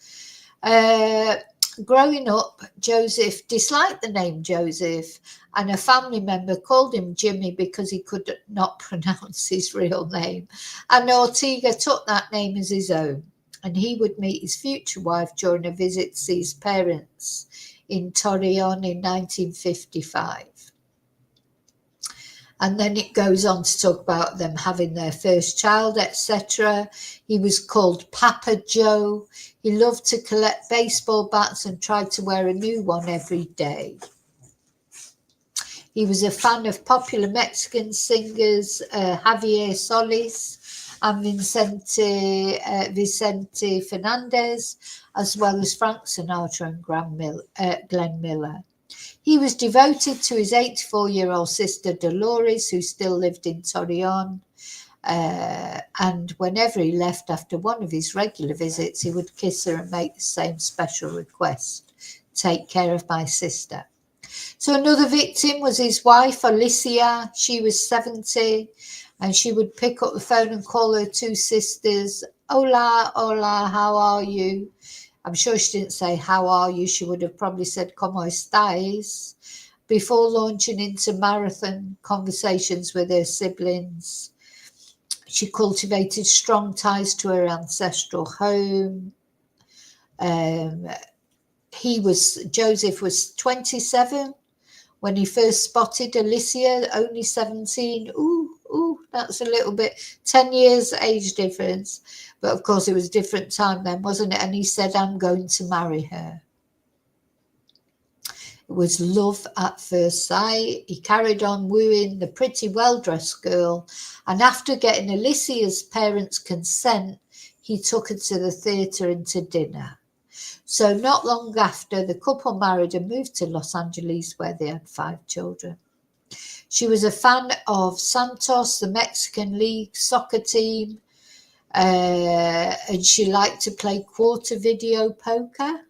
Growing up, Joseph disliked the name Joseph, and a family member called him Jimmy because he could not pronounce his real name. And Ortega took that name as his own, and he would meet his future wife during a visit to see his parents in Torreon in 1955. And then it goes on to talk about them having their first child, etc. He was called Papa Joe. He loved to collect baseball bats and tried to wear a new one every day. He was a fan of popular Mexican singers Javier Solis and Vicente Fernandez, as well as Frank Sinatra and Glenn Miller. He was devoted to his 84-year-old sister Dolores, who still lived in Torreon. And whenever he left after one of his regular visits, he would kiss her and make the same special request: take care of my sister. So another victim was his wife, Alicia. She was 70, and she would pick up the phone and call her 2 sisters. Hola, hola, how are you? I'm sure she didn't say, how are you? She would have probably said, ¿Cómo estáis? Before launching into marathon conversations with her siblings. She cultivated strong ties to her ancestral home. Joseph was 27 when he first spotted Alicia, only 17. Ooh, that's a little bit, 10 years age difference. But of course, it was a different time then, wasn't it? And he said, I'm going to marry her. It was love at first sight. He carried on wooing the pretty, well-dressed girl. And after getting Alicia's parents' consent, he took her to the theatre and to dinner. So not long after, the couple married and moved to Los Angeles, where they had 5 children. She was a fan of Santos, the Mexican League soccer team, and she liked to play quarter video poker.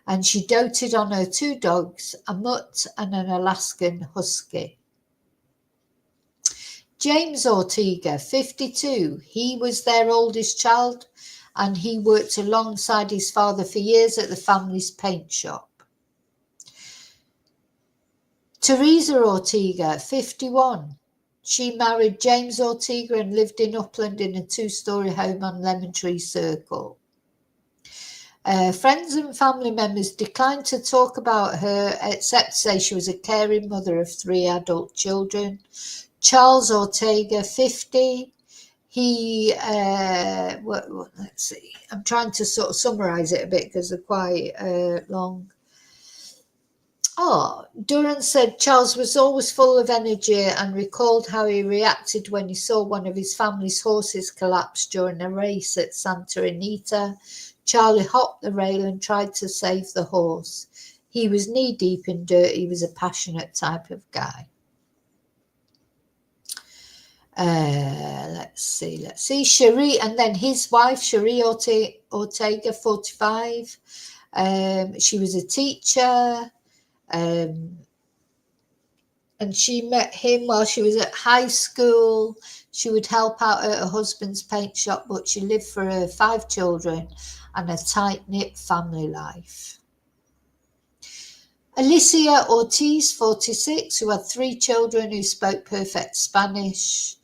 And she doted on her 2 dogs, a mutt and an Alaskan husky. James Ortega, 52, he was their oldest child, and he worked alongside his father for years at the family's paint shop. Teresa Ortega, 51. She married James Ortega and lived in Upland in a 2-story home on Lemon Tree Circle. Friends and family members declined to talk about her, except to say she was a caring mother of 3 adult children. Charles Ortega, 50. He, let's see, I'm trying to sort of summarize it a bit because they're quite long. Duran said Charles was always full of energy and recalled how he reacted when he saw one of his family's horses collapse during a race at Santa Anita. Charlie hopped the rail and tried to save the horse. He was knee-deep in dirt. He was a passionate type of guy. Let's see. Cherie, and then his wife, Cherie Ortega, 45. She was a teacher. And she met him while she was at high school. She would help out at her husband's paint shop, but she lived for her 5 children and a tight-knit family life. Alicia Ortiz, 46, who had 3 children who spoke perfect Spanish.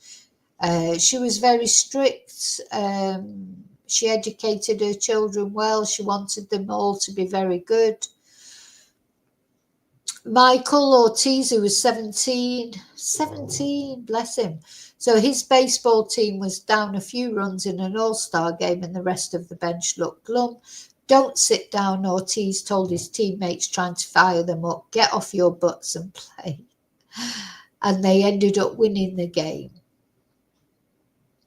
She was very strict. She educated her children well. She wanted them all to be very good. Michael Ortiz, who was 17, bless him. So his baseball team was down a few runs in an all-star game and the rest of the bench looked glum. Don't sit down, Ortiz told his teammates, trying to fire them up. Get off your butts and play. And they ended up winning the game.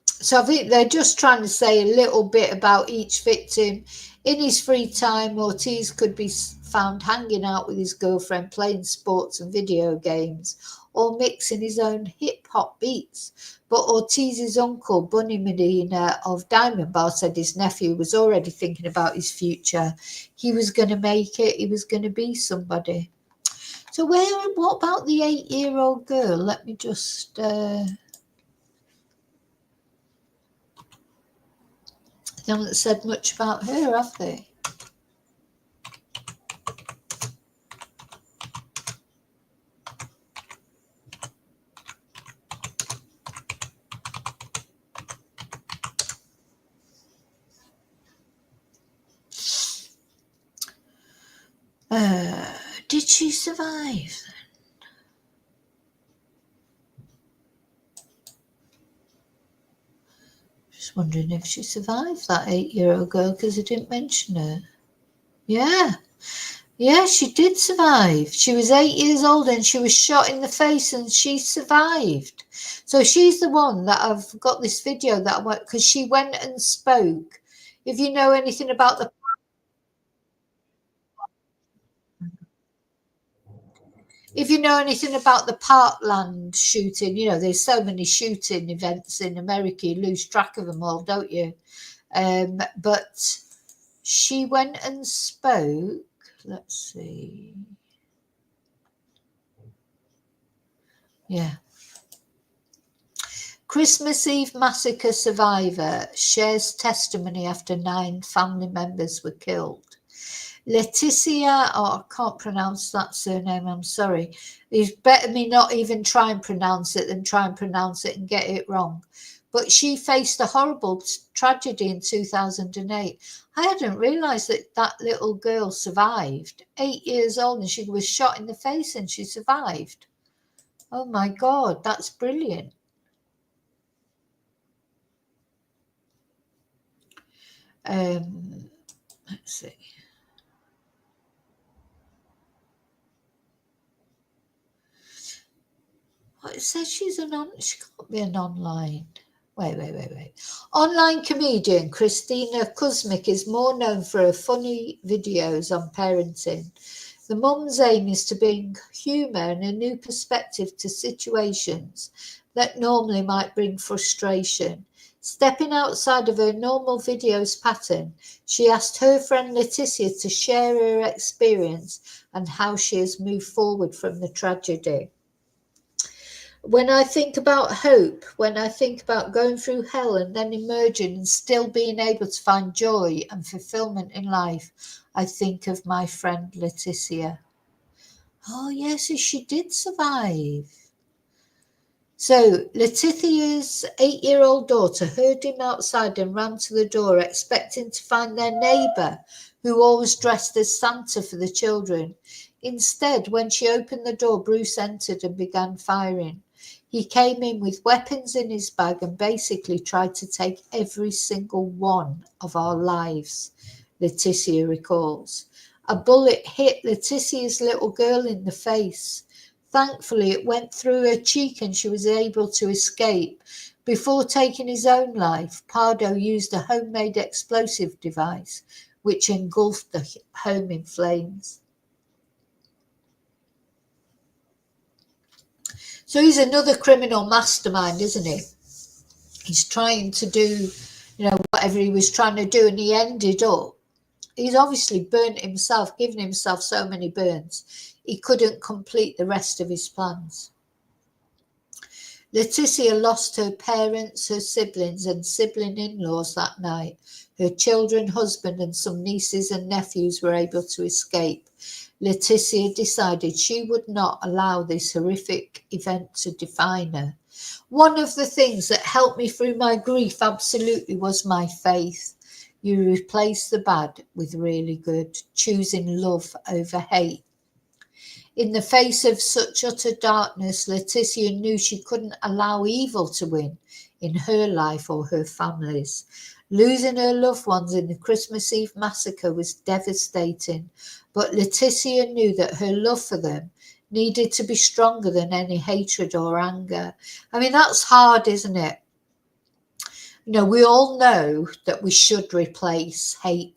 So I think they're just trying to say a little bit about each victim. In his free time, Ortiz could be found hanging out with his girlfriend, playing sports and video games, or mixing his own hip-hop beats. But Ortiz's uncle, Bunny Medina of Diamond Bar, said his nephew was already thinking about his future. He was going to make it. He was going to be somebody. So what about the 8-year-old girl? Let me just... They haven't said much about her, have they? Did she survive? Just wondering if she survived, that 8-year-old girl, because I didn't mention her. Yeah, she did survive. She was 8 years old and she was shot in the face and she survived. So she's the one that I've got this video that I went, because she went and spoke. If you know anything about the Parkland shooting, you know, there's so many shooting events in America, you lose track of them all, don't you? But she went and spoke. Let's see. Yeah. Christmas Eve massacre survivor shares testimony after 9 family members were killed. Leticia, I can't pronounce that surname, I'm sorry. It's better me not even try and pronounce it than try and pronounce it and get it wrong. But she faced a horrible tragedy in 2008. I hadn't realised that little girl survived. 8 years old, and she was shot in the face and she survived. Oh my God, that's brilliant. Let's see. Well, it says she can't be an online. Wait. Online comedian Christina Kuzmic is more known for her funny videos on parenting. The mum's aim is to bring humour and a new perspective to situations that normally might bring frustration. Stepping outside of her normal videos pattern, she asked her friend Leticia to share her experience and how she has moved forward from the tragedy. When I think about hope, when I think about going through hell and then emerging and still being able to find joy and fulfillment in life, I think of my friend Leticia. Oh, yes, she did survive. So Leticia's 8-year-old daughter heard him outside and ran to the door, expecting to find their neighbour, who always dressed as Santa for the children. Instead, when she opened the door, Bruce entered and began firing. He came in with weapons in his bag and basically tried to take every single one of our lives, Leticia recalls. A bullet hit Leticia's little girl in the face. Thankfully, it went through her cheek and she was able to escape. Before taking his own life, Pardo used a homemade explosive device, which engulfed the home in flames. So he's another criminal mastermind, isn't he? He's trying to do, whatever he was trying to do, and he ended up, he's obviously burnt himself, given himself so many burns, he couldn't complete the rest of his plans. Leticia lost her parents, her siblings, and sibling in-laws that night. Her children, husband, and some nieces and nephews were able to escape. Leticia decided she would not allow this horrific event to define her. One of the things that helped me through my grief absolutely was my faith. You replace the bad with really good, choosing love over hate. In the face of such utter darkness, Leticia knew she couldn't allow evil to win. in her life or her family's. Losing her loved ones in the Christmas Eve massacre was devastating, but Leticia knew that her love for them needed to be stronger than any hatred or anger. I mean, that's hard, isn't it? You know, we all know that we should replace hate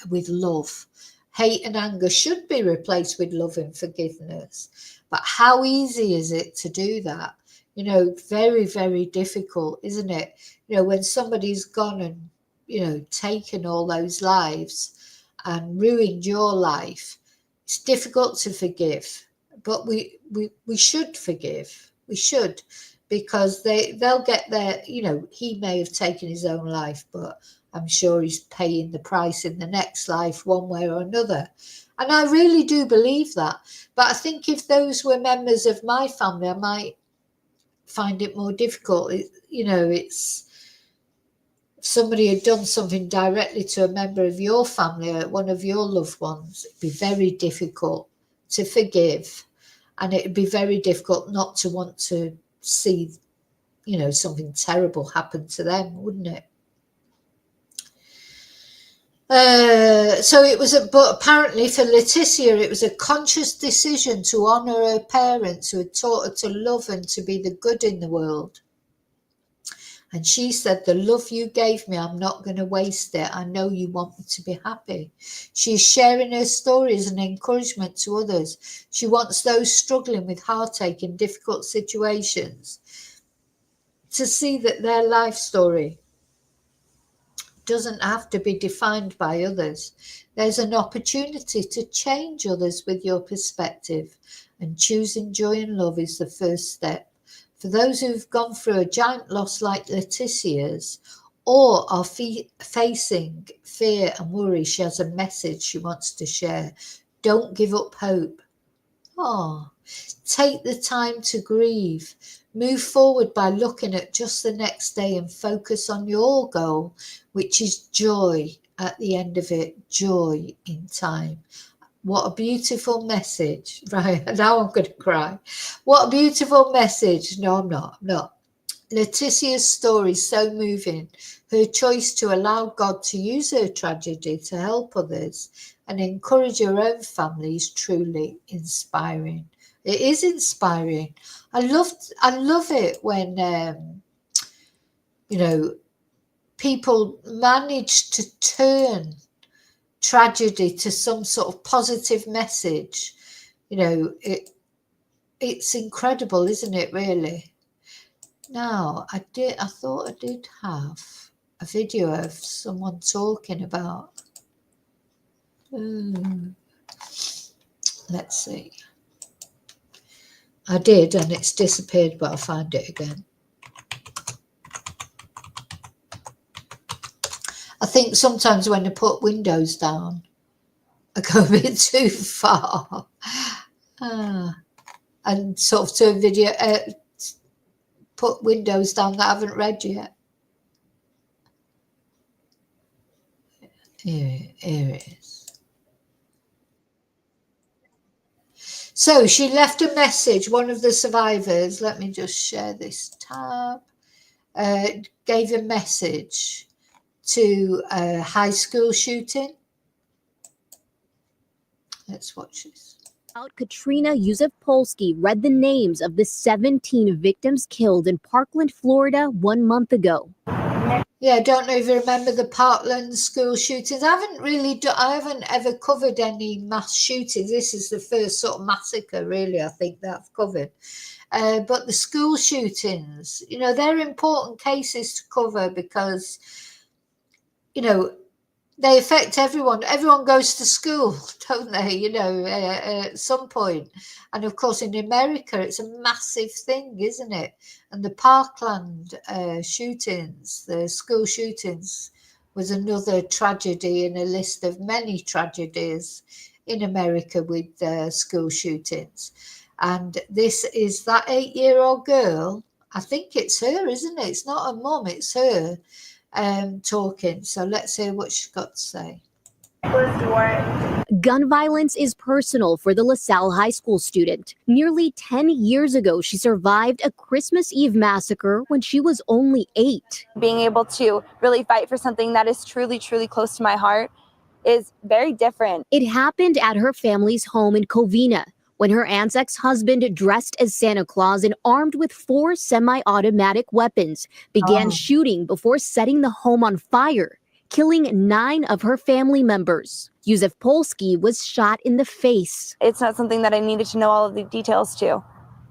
with love. Hate and anger should be replaced with love and forgiveness. But how easy is it to do that? You know, very, very difficult, isn't it? You know, when somebody's gone and, you know, taken all those lives and ruined your life, it's difficult to forgive. But we should forgive. We should, because they'll get their, you know, he may have taken his own life, but I'm sure he's paying the price in the next life one way or another. And I really do believe that. But I think if those were members of my family, I might find it more difficult. You know, it's, if somebody had done something directly to a member of your family or one of your loved ones, it'd be very difficult to forgive. And it'd be very difficult not to want to see, you know, something terrible happen to them, wouldn't it? So it was, but apparently for Leticia, it was a conscious decision to honour her parents who had taught her to love and to be the good in the world. And she said, the love you gave me, I'm not going to waste it. I know you want me to be happy. She's sharing her story as an encouragement to others. She wants those struggling with heartache in difficult situations to see that their life story doesn't have to be defined by others. There's an opportunity to change others with your perspective, and choosing joy and love is the first step. For those who've gone through a giant loss like Leticia's, or are facing fear and worry, she has a message she wants to share. Don't give up hope. Oh, take the time to grieve. Move forward by looking at just the next day and focus on your goal, which is joy at the end of it, joy in time. What a beautiful message. Right, now I'm going to cry. What a beautiful message. No, I'm not. Leticia's story is so moving. Her choice to allow God to use her tragedy to help others and encourage her own family is truly inspiring. It is inspiring. I love it when you know, people manage to turn tragedy to some sort of positive message. You know, it's incredible, isn't it, really? Now, I thought I did have a video of someone talking about, let's see. I did, and it's disappeared, but I'll find it again. I think sometimes when I put windows down, I go a bit too far. And sort of turn video, put windows down that I haven't read yet. Here it is. So she left a message, one of the survivors, let me just share this tab, gave a message to a high school shooting. Let's watch this.
Katrina Yusuf-Polsky read the names of the 17 victims killed in Parkland, Florida 1 month ago.
Yeah, I don't know if you remember the Parkland school shootings. I haven't ever covered any mass shootings. This is the first sort of massacre, really, I think, that I've covered. But the school shootings, you know, they're important cases to cover because, you know, they affect everyone. Everyone goes to school, don't they, you know, at some point. And of course, in America, it's a massive thing, isn't it? And the Parkland shootings, the school shootings, was another tragedy in a list of many tragedies in America with school shootings. And this is that 8-year-old girl. I think it's her, isn't it? It's not her mum, it's her. Talking. So let's hear what she's got to say.
Gun violence is personal for the LaSalle High School student. Nearly 10 years ago, she survived a Christmas Eve massacre when she was only 8.
Being able to really fight for something that is truly, truly close to my heart is very different.
It happened at her family's home in Covina when her aunt's ex-husband, dressed as Santa Claus and armed with 4 semi-automatic weapons, began shooting before setting the home on fire, killing 9 of her family members. Józef Polski was shot in the face.
It's not something that I needed to know all of the details to.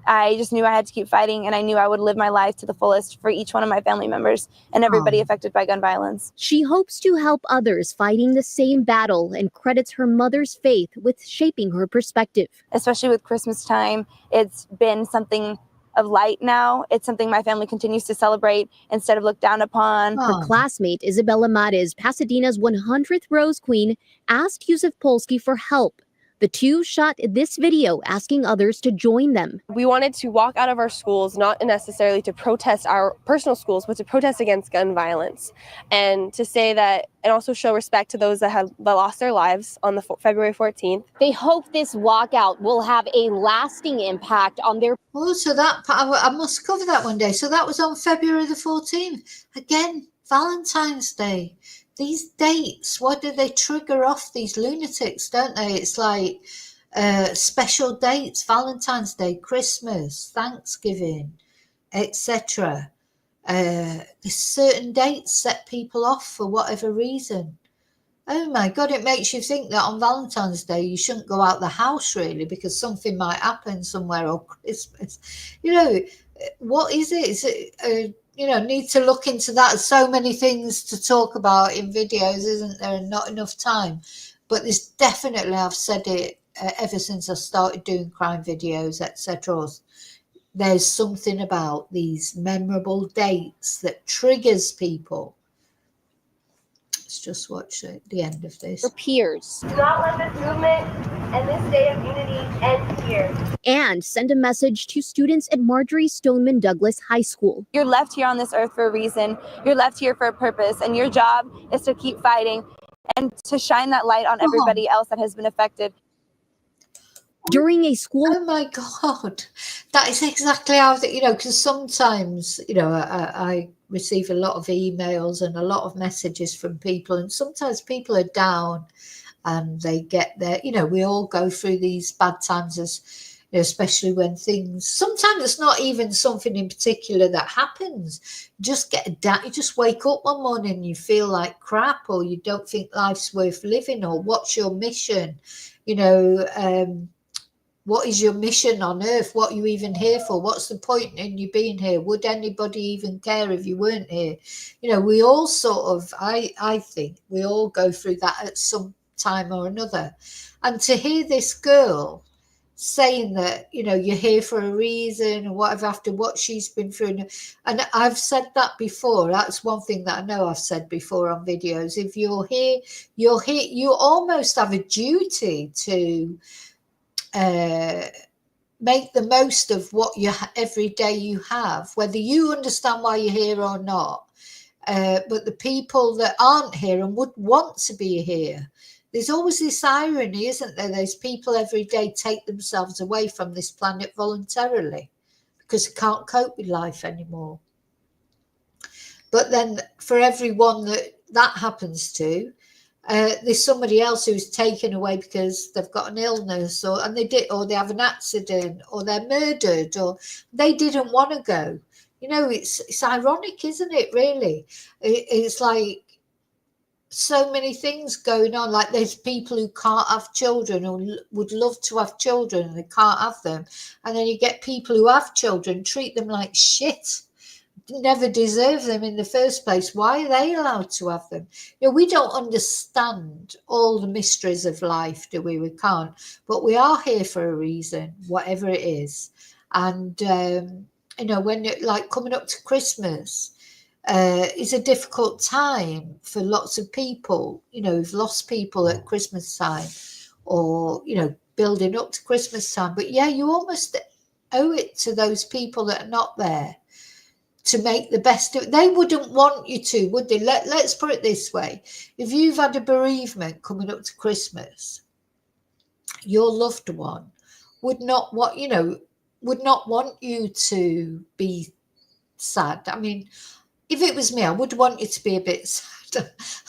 I just knew I had to keep fighting, and I knew I would live my life to the fullest for each one of my family members and everybody affected by gun violence.
She hopes to help others fighting the same battle and credits her mother's faith with shaping her perspective.
Especially with Christmas time, it's been something of light now. It's something my family continues to celebrate instead of look down upon.
Her classmate, Isabella Mares, Pasadena's 100th Rose Queen, asked Józef Polski for help. The two shot this video asking others to join them.
We wanted to walk out of our schools, not necessarily to protest our personal schools, but to protest against gun violence and to say that, and also show respect to those that lost their lives on the February 14th.
They hope this walkout will have a lasting impact on their...
Oh, so that, I must cover that one day. So that was on February the 14th. Again, Valentine's Day. These dates, what do they trigger off these lunatics, don't they? It's like special dates, Valentine's Day, Christmas, Thanksgiving, etc. There's certain dates set people off for whatever reason. Oh my God, it makes you think that on Valentine's Day you shouldn't go out the house really because something might happen somewhere, or Christmas. You know, what is it? Is it... need to look into that. So many things to talk about in videos, isn't there? And not enough time. But there's definitely, I've said it ever since I started doing crime videos, etc. There's something about these memorable dates that triggers people. Let's just watch the end of this.
For peers.
Do not let this movement and this day of unity end here.
And send a message to students at Marjorie Stoneman Douglas High School.
You're left here on this earth for a reason. You're left here for a purpose, and your job is to keep fighting and to shine that light on everybody else that has been affected.
During a school...
Oh my God, that is exactly how, because sometimes, I receive a lot of emails and a lot of messages from people, and sometimes people are down and they get there. We all go through these bad times, especially when things, sometimes it's not even something in particular that happens. You just get down, you just wake up one morning and you feel like crap, or you don't think life's worth living, or what's your mission? What is your mission on earth? What are you even here for? What's the point in you being here? Would anybody even care if you weren't here? We all sort of, I think we all go through that at some time or another. And to hear this girl saying that, you're here for a reason or whatever, after what she's been through. And I've said that before. That's one thing that I know I've said before on videos. If you're here, you almost have a duty to make the most of what every day you have, whether you understand why you're here or not. But the people that aren't here and would want to be here, there's always this irony, isn't there? There's people every day take themselves away from this planet voluntarily because they can't cope with life anymore. But then for everyone that happens to, there's somebody else who's taken away because they've got an illness, or they have an accident, or they're murdered, or they didn't want to go. It's ironic, isn't it? Really, it's like so many things going on. Like there's people who can't have children or would love to have children and they can't have them, and then you get people who have children, treat them like shit. Never deserve them in the first place. Why are they allowed to have them? We don't understand all the mysteries of life, do we? We can't. But we are here for a reason, whatever it is. And when like coming up to Christmas is a difficult time for lots of people, who've lost people at Christmas time, or building up to Christmas time. But yeah, you almost owe it to those people that are not there to make the best of it. They wouldn't want you to, would they? Let's put it this way. If you've had a bereavement coming up to Christmas, your loved one would not want, would not want you to be sad. I mean, if it was me, I would want you to be a bit sad.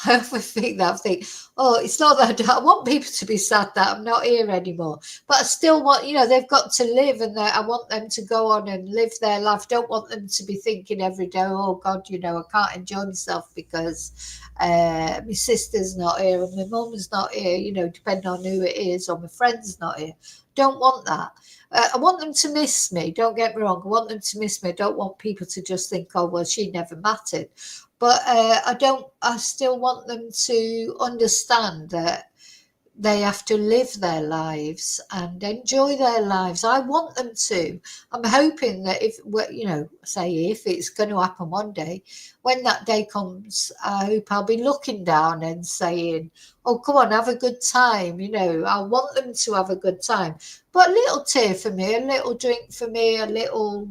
I often think that. I think, oh, it's not that I want people to be sad that I'm not here anymore. But I still want, they've got to live, and I want them to go on and live their life. I don't want them to be thinking every day, oh God, I can't enjoy myself because my sister's not here and my mum's not here, depending on who it is, or my friend's not here. Don't want that. I want them to miss me. Don't get me wrong. I want them to miss me. I don't want people to just think, oh, well, she never mattered. But I still want them to understand that they have to live their lives and enjoy their lives. I want them to. I'm hoping that if it's going to happen one day, when that day comes, I hope I'll be looking down and saying, oh, come on, have a good time. I want them to have a good time. But a little tear for me, a little drink for me, a little,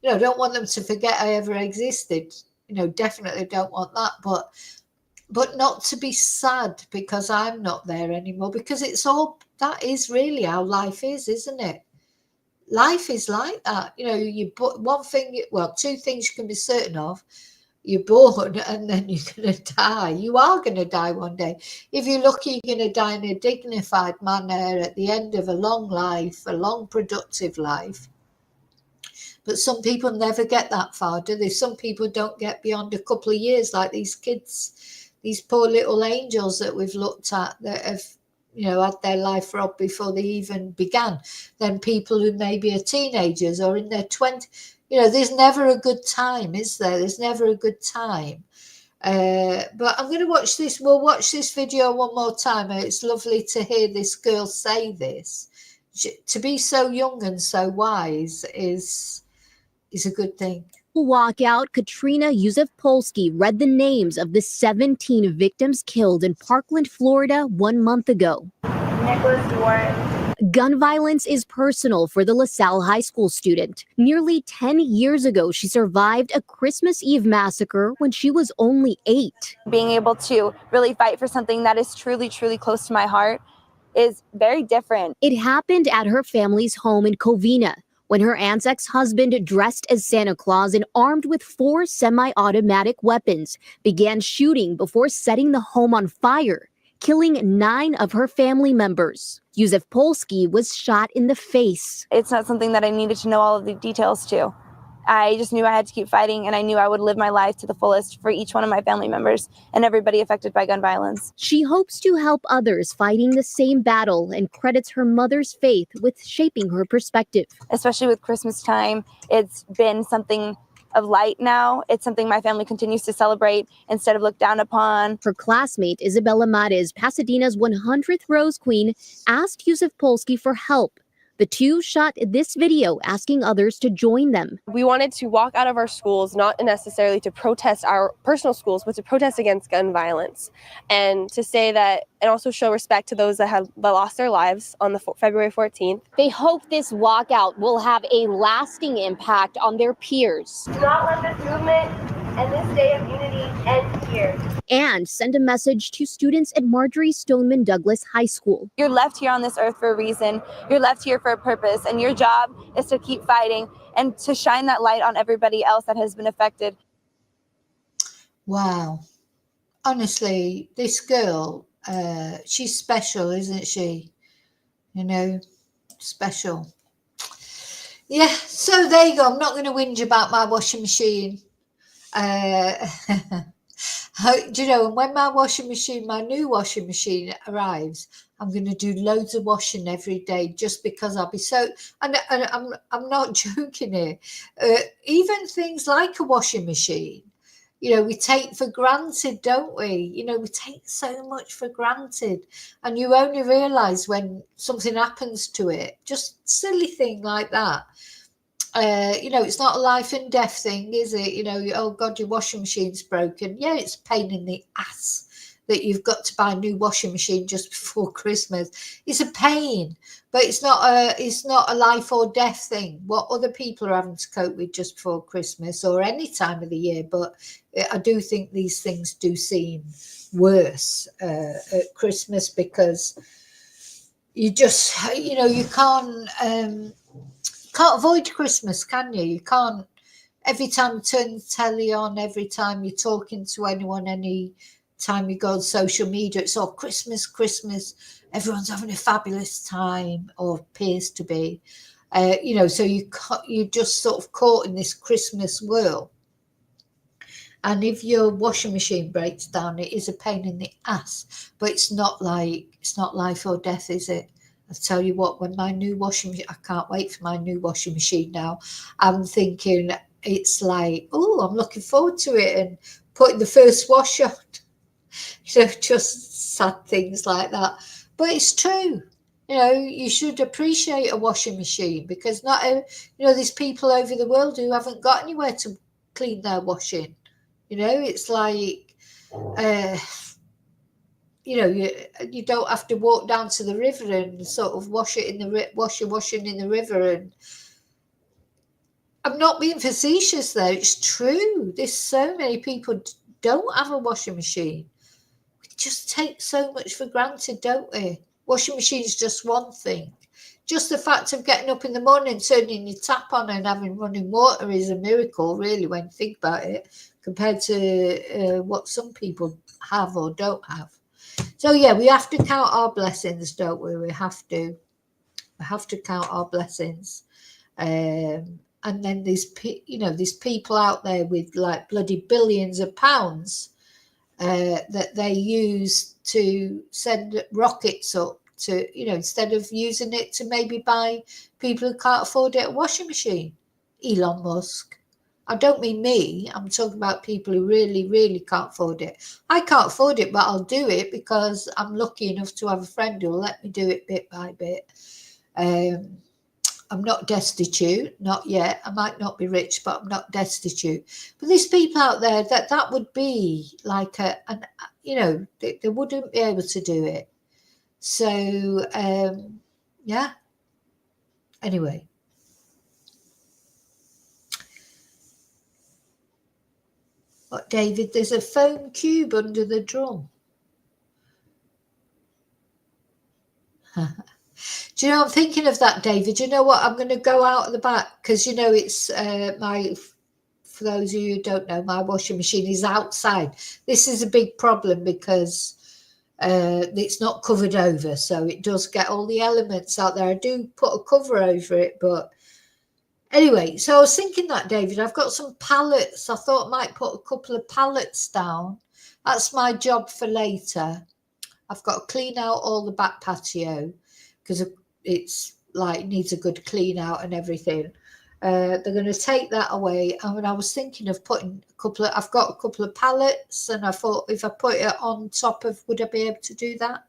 I don't want them to forget I ever existed. Definitely don't want that. But not to be sad because I'm not there anymore, because that is really how life is, isn't it? Life is like that. Two things you can be certain of. You're born and then you're going to die. You are going to die one day. If you're lucky, you're going to die in a dignified manner at the end of a long life, a long productive life. But some people never get that far, do they? Some people don't get beyond a couple of years, like these kids, these poor little angels that we've looked at that have, had their life robbed before they even began. Then people who maybe are teenagers or in their 20s, there's never a good time, is there? There's never a good time. But I'm going to watch this. We'll watch this video one more time. It's lovely to hear this girl say this. To be so young and so wise is a good thing.
Walkout, Katrina Yusuf-Polsky read the names of the 17 victims killed in Parkland, Florida 1 month ago.
Nicholas Warren.
Gun violence is personal for the LaSalle High School student. Nearly 10 years ago, she survived a Christmas Eve massacre when she was only 8.
Being able to really fight for something that is truly, truly close to my heart is very different.
It happened at her family's home in Covina, when her aunt's ex-husband, dressed as Santa Claus and armed with 4 semi-automatic weapons, began shooting before setting the home on fire, killing 9 of her family members. Yusuf-Polsky was shot in the face.
It's not something that I needed to know all of the details to. I just knew I had to keep fighting, and I knew I would live my life to the fullest for each one of my family members and everybody affected by gun violence.
She hopes to help others fighting the same battle and credits her mother's faith with shaping her perspective.
Especially with Christmas time, it's been something of light now. It's something my family continues to celebrate instead of look down upon.
Her classmate, Isabella Mares, Pasadena's 100th Rose Queen, asked Yusuf-Polsky for help. The two shot this video asking others to join them.
We wanted to walk out of our schools, not necessarily to protest our personal schools, but to protest against gun violence, and to say that, and also show respect to those that lost their lives on the February 14th.
They hope this walkout will have a lasting impact on their peers.
Do not let this movement and this day of unity end here.
And send a message to students at Marjorie Stoneman Douglas High School.
You're left here on this earth for a reason. You're left here for a purpose, and your job is to keep fighting and to shine that light on everybody else that has been affected.
Wow. Honestly, this girl, she's special, isn't she? Special. Yeah, so there you go. I'm not going to whinge about my washing machine. Do you know, when my new washing machine arrives, I'm going to do loads of washing every day just because I'll be so, and I'm not joking here. Even things like a washing machine, we take for granted, don't we? We take so much for granted, and you only realise when something happens to it, just silly thing like that. It's not a life and death thing, is it? Oh God, your washing machine's broken. Yeah, it's a pain in the ass. that you've got to buy a new washing machine just before Christmas. It's a pain, but it's not a life or death thing. What other people are having to cope with just before Christmas or any time of the year. But I do think these things do seem worse at Christmas, because you just, you can't avoid Christmas, can you? You can't. Every time you turn the telly on, every time you're talking to anyone, any time you go on social media, it's all Christmas, Christmas. Everyone's having a fabulous time, or appears to be. So you're just sort of caught in this Christmas whirl. And if your washing machine breaks down, it is a pain in the ass. But it's not life or death, is it? I tell you what, when my new washing machine, I can't wait for my new washing machine now. I'm thinking, it's like, oh, I'm looking forward to it, and putting the first wash on. Just sad things like that. But it's true. You should appreciate a washing machine, because not, there's people over the world who haven't got anywhere to clean their washing. It's like, you don't have to walk down to the river and sort of wash your washing in the river. And I'm not being facetious though, it's true. There's so many people don't have a washing machine. We just take so much for granted, don't we? Washing machine is just one thing. Just the fact of getting up in the morning, turning your tap on and having running water is a miracle, really, when you think about it, compared to what some people have or don't have. So yeah, we have to count our blessings, don't we? We have to count our blessings. And then there's people out there with like bloody billions of pounds that they use to send rockets up to, instead of using it to maybe buy people who can't afford it a washing machine. Elon Musk. I don't mean me. I'm talking about people who really, really can't afford it. I can't afford it, but I'll do it because I'm lucky enough to have a friend who'll let me do it bit by bit. I'm not destitute, not yet. I might not be rich, but I'm not destitute. But there's people out there that would be like they wouldn't be able to do it. So, yeah. Anyway. What, David? There's a foam cube under the drum. Do you know, I'm thinking of that, David. You know what? I'm going to go out at the back because, it's for those of you who don't know, my washing machine is outside. This is a big problem because it's not covered over. So it does get all the elements out there. I do put a cover over it. But anyway, so I was thinking that, David, I've got some pallets. I thought I might put a couple of pallets down. That's my job for later. I've got to clean out all the back patio because it's like needs a good clean out and everything. They're going to take that away. I mean, I was thinking of putting I've got a couple of pallets, and I thought if I put it on top of, would I be able to do that?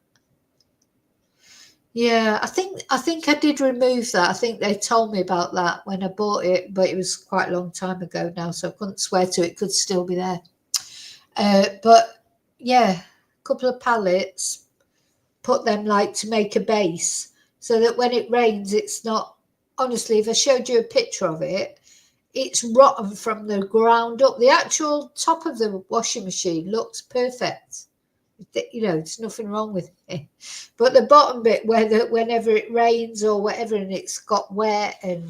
Yeah, I think I did remove that. I think they told me about that when I bought it, but it was quite a long time ago now, so I couldn't swear to it. It could still be there. But yeah, a couple of pallets, put them like to make a base so that when it rains, it's not, honestly, if I showed you a picture of it, it's rotten from the ground up. The actual top of the washing machine looks perfect. There's nothing wrong with it. But the bottom bit whenever it rains or whatever and it's got wet and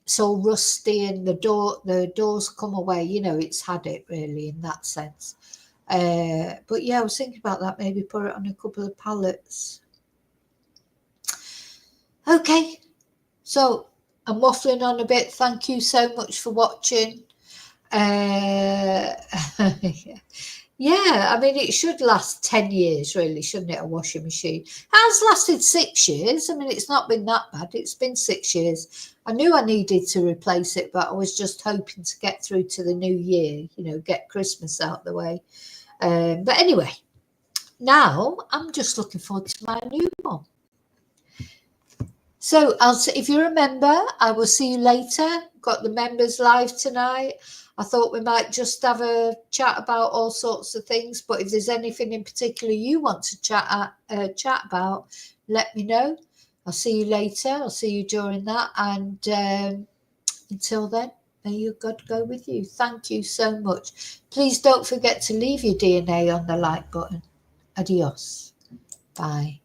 it's all rusty and the doors come away, it's had it really in that sense. But yeah, I was thinking about that, maybe put it on a couple of pallets. Okay, so I'm waffling on a bit. Thank you so much for watching. Yeah, I mean, it should last 10 years, really, shouldn't it, a washing machine? It has lasted 6 years. I mean, it's not been that bad. It's been 6 years. I knew I needed to replace it, but I was just hoping to get through to the new year, get Christmas out of the way. But anyway, now I'm just looking forward to my new one. So if you remember, I will see you later. Got the members live tonight. I thought we might just have a chat about all sorts of things. But if there's anything in particular you want to chat about, let me know. I'll see you later. I'll see you during that. And until then, may your God go with you. Thank you so much. Please don't forget to leave your DNA on the like button. Adios. Bye.